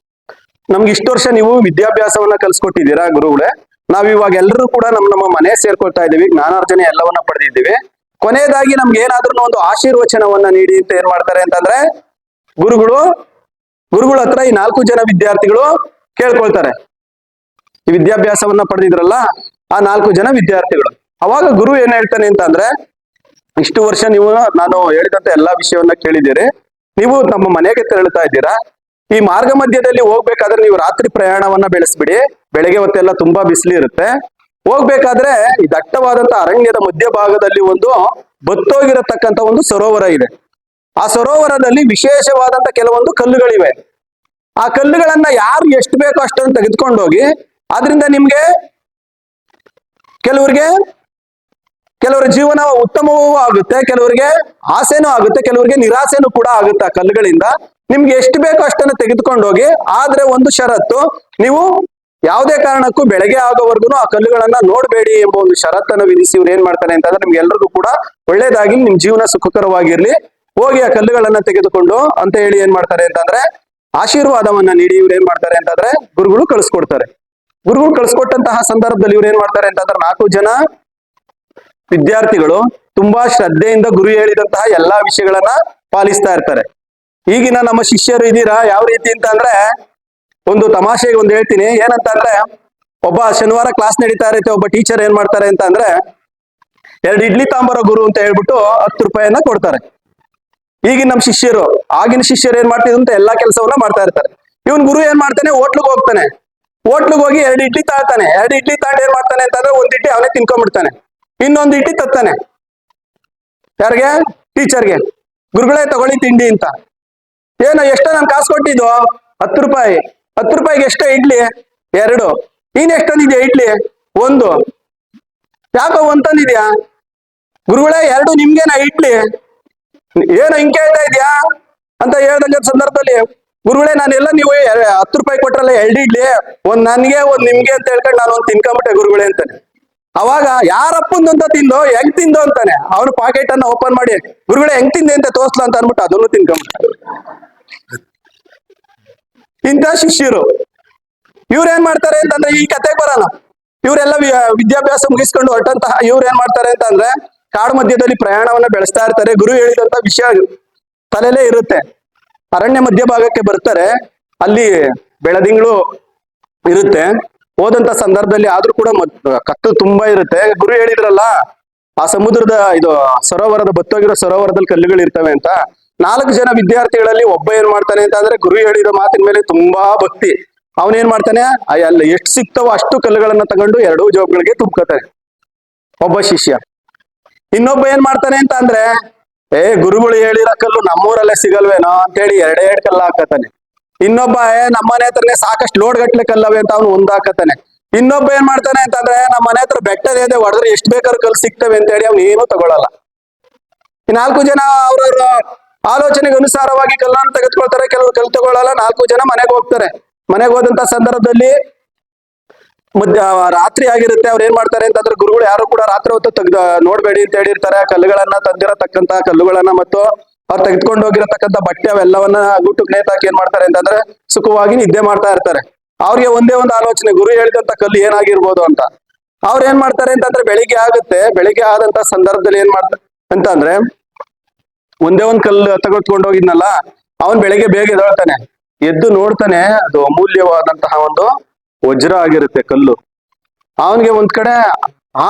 [SPEAKER 1] ನಮ್ಗೆ ಇಷ್ಟು ವರ್ಷ ನೀವು ವಿದ್ಯಾಭ್ಯಾಸವನ್ನ ಕಲ್ಸ್ಕೊಟ್ಟಿದ್ದೀರಾ ಗುರುಗಳೇ, ನಾವ್ ಇವಾಗ ಎಲ್ಲರೂ ಕೂಡ ನಮ್ಮ ಮನೆ ಸೇರ್ಕೊಳ್ತಾ ಇದೀವಿ, ಜ್ಞಾನಾರ್ಜನೆ ಎಲ್ಲವನ್ನ ಪಡೆದಿದ್ದೀವಿ, ಕೊನೆಯದಾಗಿ ನಮ್ಗೆ ಏನಾದ್ರೂ ಒಂದು ಆಶೀರ್ವಚನವನ್ನ ನೀಡಿ ಅಂತ ಏನ್ ಮಾಡ್ತಾರೆ ಅಂತಂದ್ರೆ ಗುರುಗಳ ಹತ್ರ ಈ 4 ಜನ ವಿದ್ಯಾರ್ಥಿಗಳು ಕೇಳ್ಕೊಳ್ತಾರೆ. ಈ ವಿದ್ಯಾಭ್ಯಾಸವನ್ನ ಪಡೆದಿದ್ರಲ್ಲ ಆ 4 ಜನ ವಿದ್ಯಾರ್ಥಿಗಳು. ಅವಾಗ ಗುರು ಏನ್ ಹೇಳ್ತಾನೆ ಅಂತಂದ್ರೆ, ಇಷ್ಟು ವರ್ಷ ನೀವು ನಾನು ಹೇಳಿದಂತ ಎಲ್ಲಾ ವಿಷಯವನ್ನ ಕೇಳಿದ್ದೀರಿ, ನೀವು ನಮ್ಮ ಮನೆಗೆ ತೆರಳುತ್ತಾ ಇದ್ದೀರಾ. ಈ ಮಾರ್ಗ ಮಧ್ಯದಲ್ಲಿ ಹೋಗ್ಬೇಕಾದ್ರೆ ನೀವು ರಾತ್ರಿ ಪ್ರಯಾಣವನ್ನ ಬೆಳೆಸ್ಬಿಡಿ. ಬೆಳಗ್ಗೆ ಹೊತ್ತೆಲ್ಲ ತುಂಬಾ ಬಿಸಿಲು ಇರುತ್ತೆ. ಹೋಗ್ಬೇಕಾದ್ರೆ ಈ ದಟ್ಟವಾದಂತ ಅರಣ್ಯದ ಮಧ್ಯಭಾಗದಲ್ಲಿ ಒಂದು ಬತ್ತೋಗಿರತಕ್ಕಂತ ಒಂದು ಸರೋವರ ಇದೆ. ಆ ಸರೋವರದಲ್ಲಿ ವಿಶೇಷವಾದಂತ ಕೆಲವೊಂದು ಕಲ್ಲುಗಳಿವೆ. ಆ ಕಲ್ಲುಗಳನ್ನ ಯಾರು ಎಷ್ಟು ಬೇಕೋ ಅಷ್ಟನ್ನು ತೆಗೆದುಕೊಂಡೋಗಿ, ಆದ್ರಿಂದ ನಿಮ್ಗೆ ಕೆಲವರ ಜೀವನ ಉತ್ತಮವೂ ಆಗುತ್ತೆ, ಕೆಲವರಿಗೆ ಆಸೆನೂ ಆಗುತ್ತೆ, ಕೆಲವರಿಗೆ ನಿರಾಸೆನೂ ಕೂಡ ಆಗುತ್ತೆ. ಆ ಕಲ್ಲುಗಳಿಂದ ನಿಮ್ಗೆ ಎಷ್ಟು ಬೇಕೋ ಅಷ್ಟನ್ನು ತೆಗೆದುಕೊಂಡೋಗಿ, ಆದ್ರೆ ಒಂದು ಷರತ್ತು, ನೀವು ಯಾವುದೇ ಕಾರಣಕ್ಕೂ ಬೆಳಗ್ಗೆ ಆಗೋವರೆಗೂ ಆ ಕಲ್ಲುಗಳನ್ನ ನೋಡ್ಬೇಡಿ ಎಂಬ ಒಂದು ಷರತ್ತನ್ನು ವಿಧಿಸಿ ಇವ್ರು ಏನ್ ಮಾಡ್ತಾರೆ ಅಂತಂದ್ರೆ ನಿಮ್ಗೆ ಎಲ್ರಿಗೂ ಕೂಡ ಒಳ್ಳೇದಾಗಿ ನಿಮ್ ಜೀವನ ಸುಖಕರವಾಗಿರ್ಲಿ, ಹೋಗಿ ಆ ಕಲ್ಲುಗಳನ್ನ ತೆಗೆದುಕೊಂಡು ಅಂತ ಹೇಳಿ ಏನ್ ಮಾಡ್ತಾರೆ ಅಂತಂದ್ರೆ ಆಶೀರ್ವಾದವನ್ನ ನೀಡಿ ಇವ್ರು ಏನ್ ಮಾಡ್ತಾರೆ ಅಂತಂದ್ರೆ ಗುರುಗಳು ಕಳಿಸ್ಕೊಡ್ತಾರೆ. ಗುರುಗಳು ಕಳಿಸ್ಕೊಟ್ಟಂತಹ ಸಂದರ್ಭದಲ್ಲಿ ಇವ್ರು ಏನ್ ಮಾಡ್ತಾರೆ ಅಂತಂದ್ರೆ 4 ಜನ ವಿದ್ಯಾರ್ಥಿಗಳು ತುಂಬಾ ಶ್ರದ್ಧೆಯಿಂದ ಗುರು ಹೇಳಿದಂತಹ ಎಲ್ಲಾ ವಿಷಯಗಳನ್ನ ಪಾಲಿಸ್ತಾ ಇರ್ತಾರೆ. ಈಗಿನ ನಮ್ಮ ಶಿಷ್ಯರು ಇದೀರಾ ಯಾವ ರೀತಿ ಅಂತ ಅಂದ್ರೆ, ಒಂದು ತಮಾಷೆಗೆ ಒಂದು ಹೇಳ್ತೀನಿ. ಏನಂತ ಅಂದ್ರೆ, ಒಬ್ಬ ಶನಿವಾರ ಕ್ಲಾಸ್ ನಡೀತಾ ಇರುತ್ತೆ, ಒಬ್ಬ ಟೀಚರ್ ಏನ್ ಮಾಡ್ತಾರೆ ಅಂತ ಅಂದ್ರೆ, 2 ಇಡ್ಲಿ ತಾಂಬರೋ ಗುರು ಅಂತ ಹೇಳ್ಬಿಟ್ಟು 10 ರೂಪಾಯಿಯನ್ನ ಕೊಡ್ತಾರೆ. ಈಗಿನ ನಮ್ಮ ಶಿಷ್ಯರು, ಆಗಿನ ಶಿಷ್ಯರು ಏನ್ ಮಾಡ್ತಿದ್ರು ಅಂತ ಎಲ್ಲಾ ಕೆಲಸವನ್ನ ಮಾಡ್ತಾ ಇರ್ತಾರೆ. ಇವನ್ ಗುರು ಏನ್ ಮಾಡ್ತಾನೆ, ಹೋಟ್ಲಿಗೆ ಹೋಗ್ತಾನೆ. ಹೋಟ್ಲಿಗೆ ಹೋಗಿ 2 ಇಡ್ಲಿ ತಾಳ್ತಾನೆ. 2 ಇಡ್ಲಿ ತಾಂಡ್ ಏನ್ ಮಾಡ್ತಾನೆ ಅಂತಂದ್ರೆ, 1 ಇಡ್ಲಿ ಅವನೇ ತಿನ್ಕೊಂಡ್ಬಿಡ್ತಾನೆ, ಇನ್ನೊಂದು ಇಡ್ಲಿ ತತ್ತಾನೆ. ಯಾರಿಗೆ? ಟೀಚರ್ಗೆ. ಗುರುಗಳೇ ತಗೊಳ್ಳಿ ತಿಂಡಿ ಅಂತ. ಏನು ಎಷ್ಟೋ ನಾನು ಕಾಸು ಕೊಟ್ಟಿದ್ದು? 10 ರೂಪಾಯಿ. 10 ರೂಪಾಯಿಗೆ ಎಷ್ಟೋ ಇಡ್ಲಿ? 2. ನೀನ್ ಎಷ್ಟು ತಂದಿದ್ಯಾ ಇಡ್ಲಿ? 1. ಯಾಕೋ 1 ತಂದಿದ್ಯಾ? ಗುರುಗಳೇ 2 ನಿಮ್ಗೇನ ಇಡ್ಲಿ? ಏನು ಹಿಂಗ್ ಕೇಳ್ತಾ ಇದ್ಯಾ ಅಂತ ಹೇಳ್ದಂಗ ಸಂದರ್ಭದಲ್ಲಿ, ಗುರುಗಳೇ ನಾನೆಲ್ಲ ನೀವು 10 ರೂಪಾಯಿ ಕೊಟ್ರಲ್ಲ 2 ಇಡ್ಲಿ, 1 ನನ್ಗೆ 1 ನಿಮ್ಗೆ ಅಂತ ಹೇಳ್ಕೊಂಡು ನಾನು 1 ತಿನ್ಕೊಂಬಿಟ್ಟೆ ಗುರುಗಳೇ ಅಂತಾನೆ. ಅವಾಗ ಯಾರಪ್ಪಂದು ಅಂತ ತಿಂದು ಹೆಂಗ್ ತಿಂದು ಅಂತಾನೆ. ಅವನು ಪಾಕೆಟ್ ಅನ್ನ ಓಪನ್ ಮಾಡಿ, ಗುರುಗಳೇ ಹೆಂಗ್ ತಿಂದೆ ಅಂತ ತೋರ್ಸ್ಲ ಅಂತ ಅನ್ಬಿಟ್ಟು ಅದನ್ನು ತಿನ್ಕೊಂಬಿಟ್ಟ. ಇಂಥ ಶಿಷ್ಯರು. ಇವ್ರು ಏನ್ ಮಾಡ್ತಾರೆ ಅಂತಂದ್ರೆ, ಈ ಕತೆಗೆ ಬರೋಣ. ಇವರೆಲ್ಲ ವಿದ್ಯಾಭ್ಯಾಸ ಮುಗಿಸ್ಕೊಂಡು ಹೊರಟಂತಹ ಇವ್ರು ಏನ್ ಮಾಡ್ತಾರೆ ಅಂತಂದ್ರೆ, ಕಾಡು ಮಧ್ಯದಲ್ಲಿ ಪ್ರಯಾಣವನ್ನ ಬೆಳೆಸ್ತಾ ಇರ್ತಾರೆ. ಗುರು ಹೇಳಿದಂತ ವಿಷಯ ತಲೆಲೇ ಇರುತ್ತೆ. ಅರಣ್ಯ ಮಧ್ಯಭಾಗಕ್ಕೆ ಬರ್ತಾರೆ. ಅಲ್ಲಿ ಬೆಳದಿಂಗಳು ಇರುತ್ತೆ. ಹೋದಂತ ಸಂದರ್ಭದಲ್ಲಿ ಆದ್ರೂ ಕೂಡ ಕತ್ತು ತುಂಬಾ ಇರುತ್ತೆ. ಗುರು ಹೇಳಿದ್ರಲ್ಲ, ಆ ಸಮುದ್ರದ ಇದು ಸರೋವರದ ಬತ್ತೋಗಿರೋ ಸರೋವರದಲ್ಲಿ ಕಲ್ಲುಗಳು ಇರ್ತವೆ ಅಂತ. 4 ಜನ ವಿದ್ಯಾರ್ಥಿಗಳಲ್ಲಿ ಒಬ್ಬ ಏನ್ ಮಾಡ್ತಾನೆ ಅಂತ ಅಂದ್ರೆ, ಗುರು ಹೇಳಿದ ಮಾತಿನ ಮೇಲೆ ತುಂಬಾ ಭಕ್ತಿ. ಅವನೇನ್ ಮಾಡ್ತಾನೆ, ಅಲ್ಲ ಎಷ್ಟು ಸಿಗ್ತಾವೋ ಅಷ್ಟು ಕಲ್ಲುಗಳನ್ನ ತಗೊಂಡು 2 ಜೋಬ್ಗಳಿಗೆ ತುಂಬ್ಕೊತಾನೆ ಒಬ್ಬ ಶಿಷ್ಯ. ಇನ್ನೊಬ್ಬ ಏನ್ ಮಾಡ್ತಾನೆ ಅಂತ ಅಂದ್ರೆ, ಗುರುಗಳು ಹೇಳಿರೋ ಕಲ್ಲು ನಮ್ಮೂರಲ್ಲೇ ಸಿಗಲ್ವೇನೋ ಅಂತೇಳಿ 2 ಕಲ್ಲು ಹಾಕತಾನೆ. ಇನ್ನೊಬ್ಬ ನಮ್ಮ ಮನೆ ಹತ್ರನೇ ಸಾಕಷ್ಟು ಲೋಡ್ ಗಟ್ಲೆ ಕಲ್ಲವೆ ಅಂತ ಅವನು 1 ಹಾಕತಾನೆ. ಇನ್ನೊಬ್ಬ ಏನ್ ಮಾಡ್ತಾನೆ ಅಂತಂದ್ರೆ, ನಮ್ಮ ಮನೆ ಹತ್ರ ಬೆಟ್ಟದ ಇದೆ, ಹೊಡೆದ್ರೆ ಎಷ್ಟು ಬೇಕಾದ್ರೂ ಕಲ್ಲು ಸಿಗ್ತವೆ ಅಂತ ಹೇಳಿ ಅವ್ನು ಏನು ತಗೊಳಲ್ಲ. ಈ 4 ಜನ ಅವ್ರವ್ರ ಆಲೋಚನೆಗೆ ಅನುಸಾರವಾಗಿ ಕಲ್ಲನ್ನು ತೆಗೆದುಕೊಳ್ತಾರೆ. ಕೆಲವರು ಕಲ್ಲು ತಗೊಳ್ಳಲ್ಲ. 4 ಜನ ಮನೆಗೆ ಹೋಗ್ತಾರೆ. ಮನೆಗೆ ಹೋದಂತ ಸಂದರ್ಭದಲ್ಲಿ ರಾತ್ರಿ ಆಗಿರುತ್ತೆ. ಅವ್ರು ಏನ್ ಮಾಡ್ತಾರೆ ಅಂತಂದ್ರೆ, ಗುರುಗಳು ಯಾರು ಕೂಡ ರಾತ್ರಿ ಹೊತ್ತು ನೋಡ್ಬೇಡಿ ಅಂತ ಹೇಳಿರ್ತಾರೆ. ಕಲ್ಲುಗಳನ್ನ ತಂದಿರತಕ್ಕಂತ ಕಲ್ಲುಗಳನ್ನ ಮತ್ತು ಅವ್ರು ತೆಗೆದುಕೊಂಡು ಹೋಗಿರತಕ್ಕಂತ ಬಟ್ಟೆ ಅವೆಲ್ಲವನ್ನ ಗೂಟಕ್ಕೆ ನೇತಾಕಿ ಏನ್ ಮಾಡ್ತಾರೆ ಅಂತಂದ್ರೆ, ಸುಖವಾಗಿ ನಿದ್ದೆ ಮಾಡ್ತಾ ಇರ್ತಾರೆ. ಅವ್ರಿಗೆ ಒಂದೇ ಒಂದು ಆಲೋಚನೆ, ಗುರು ಹೇಳಿದಂತ ಕಲ್ಲು ಏನಾಗಿರ್ಬೋದು ಅಂತ. ಅವ್ರು ಏನ್ ಮಾಡ್ತಾರೆ ಅಂತಂದ್ರೆ, ಬೆಳಿಗ್ಗೆ ಆಗುತ್ತೆ. ಬೆಳಿಗ್ಗೆ ಆದಂತ ಸಂದರ್ಭದಲ್ಲಿ ಏನ್ ಮಾಡ್ತಾರೆ ಅಂತಂದ್ರೆ, ಒಂದೇ ಒಂದು ಕಲ್ಲು ತೆಗೆದುಕೊಂಡು ಹೋಗಿದ್ನಲ್ಲ, ಅವನ್ ಬೆಳಿಗ್ಗೆ ಬೇಗ ಎದ್ದೇಳ್ತಾನೆ. ಎದ್ದು ನೋಡ್ತಾನೆ, ಅದು ಅಮೂಲ್ಯವಾದಂತಹ ಒಂದು ವಜ್ರ ಆಗಿರುತ್ತೆ ಕಲ್ಲು. ಅವನಿಗೆ ಒಂದ್ ಕಡೆ ಆ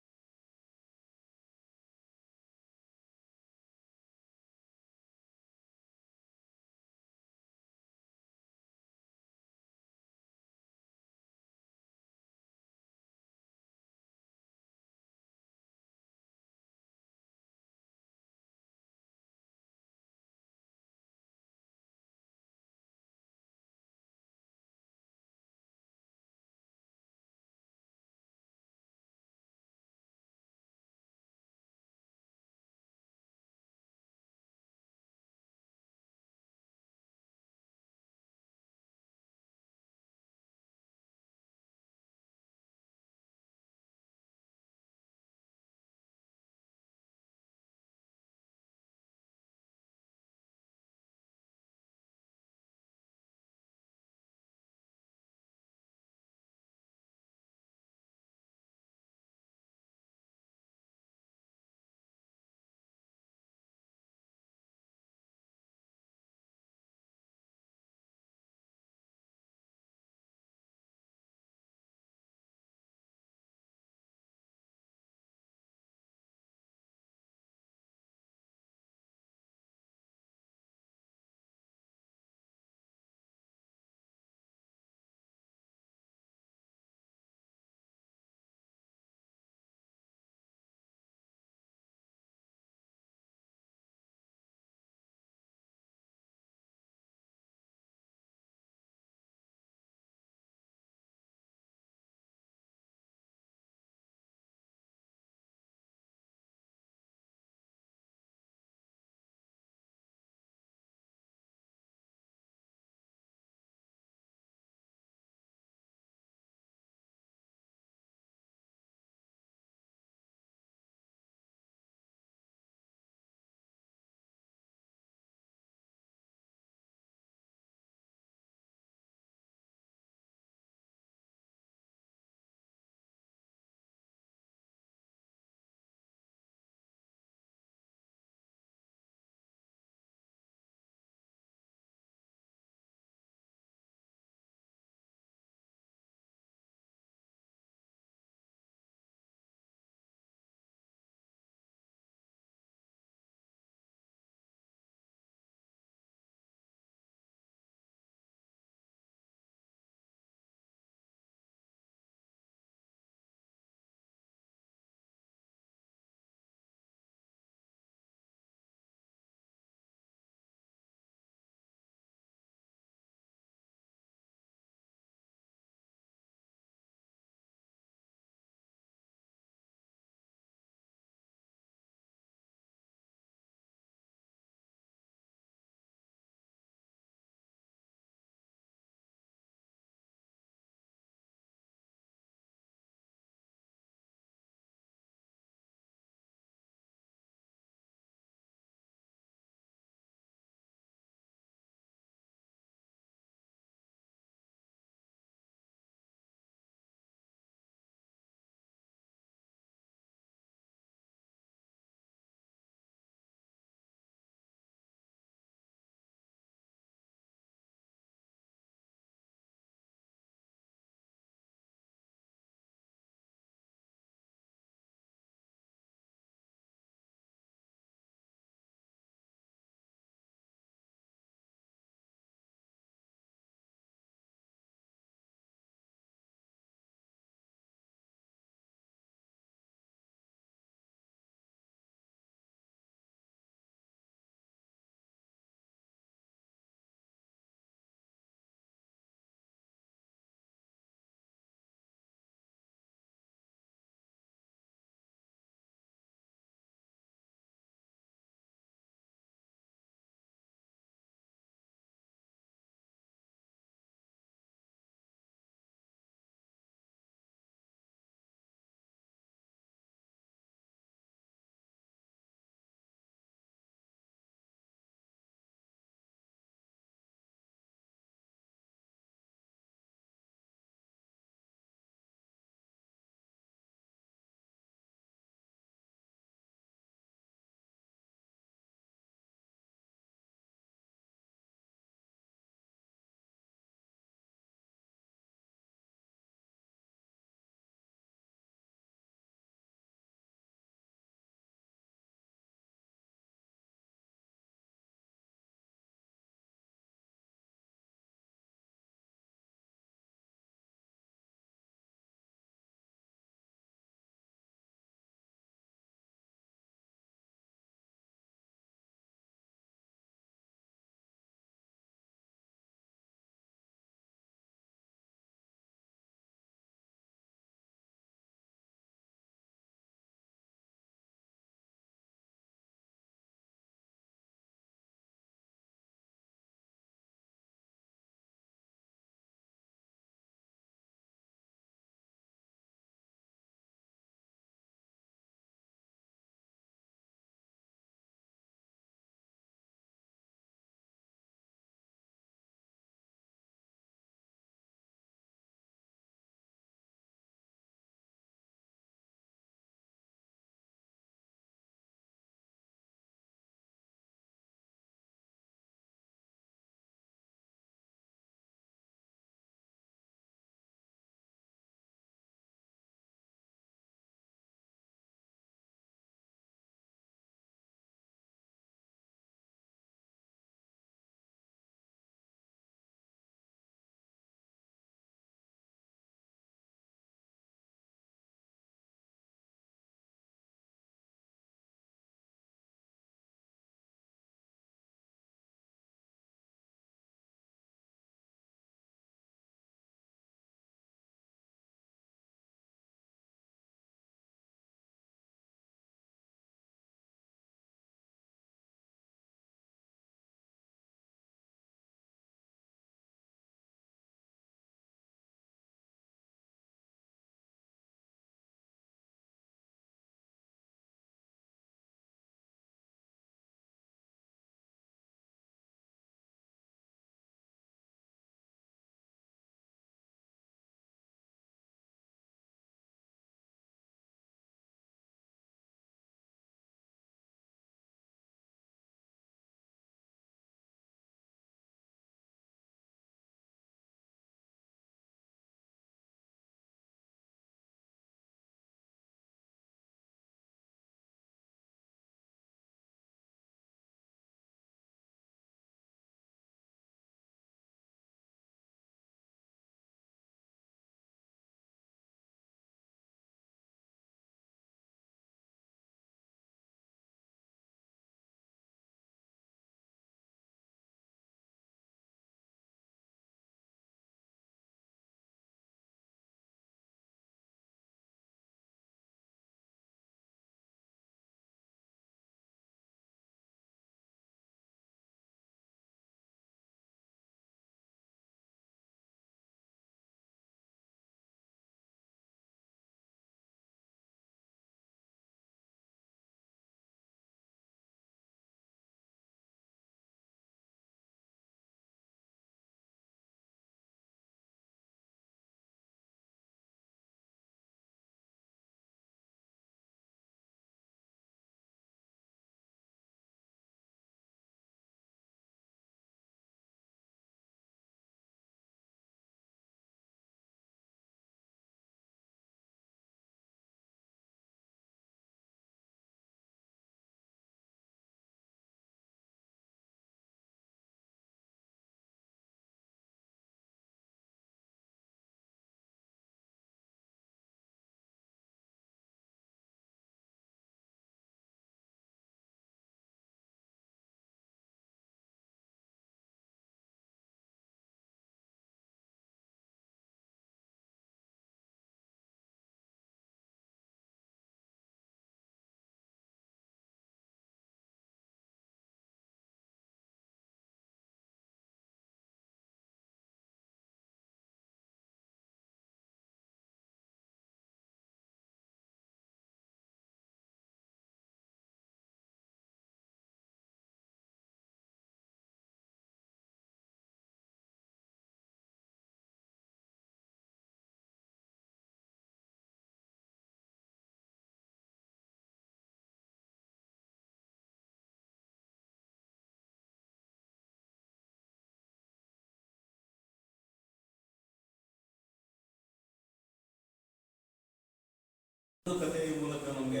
[SPEAKER 2] ಒಂದು ಕಥೆಯ ಮೂಲಕ ನಮಗೆ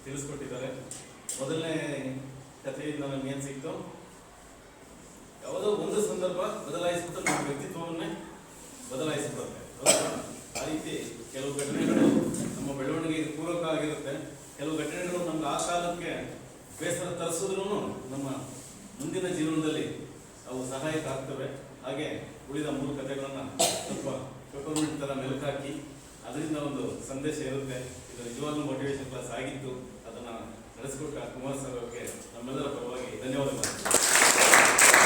[SPEAKER 2] ತಿಳಿಸ್ಕೊಟ್ಟಿದ್ದಾರೆ. ಮೊದಲನೇ ಕಥೆಯಿಂದ ನಮ್ಗೆ ಏನು ಸಿಕ್ತು, ಯಾವುದೋ ಒಂದು ಸಂದರ್ಭ ಬದಲಾಯಿಸ್ಬಿಟ್ಟು ನಮ್ಮ ವ್ಯಕ್ತಿತ್ವವನ್ನೇ ಬದಲಾಯಿಸ್ಬಿಡುತ್ತೆ. ಆ ರೀತಿ ಕೆಲವು ಘಟನೆಗಳು ನಮ್ಮ ಬೆಳವಣಿಗೆಗೆ ಪೂರಕ ಆಗಿರುತ್ತೆ. ಕೆಲವು ಘಟನೆಗಳು ನಮ್ಗೆ ಆ ಕಾಲಕ್ಕೆ ಬೇಸರ ತರಿಸಿದ್ರು ನಮ್ಮ ಮುಂದಿನ ಜೀವನದಲ್ಲಿ ಅವು ಸಹಾಯಕ ಆಗ್ತವೆ. ಹಾಗೆ ಉಳಿದ 3 ಕಥೆಗಳನ್ನ ಸ್ವಲ್ಪ ಪೆಪರ್ಮೆಂಟ್ ಥರ ಮೆಲುಕಾಕಿ ಅದರಿಂದ ಒಂದು ಸಂದೇಶ ಇರುತ್ತೆ. ಇದು ನಿಜವಾಗ್ಲೂ ಮೋಟಿವೇಶನ್ ಕ್ಲಾಸ್ ಆಗಿತ್ತು. ಅದನ್ನು ನಡೆಸಿಕೊಟ್ಟ ಕುಮಾರ್ ಸರ್ ಅವರಿಗೆ ನಮ್ಮೆಲ್ಲರ ಪರವಾಗಿ ಧನ್ಯವಾದಗಳು.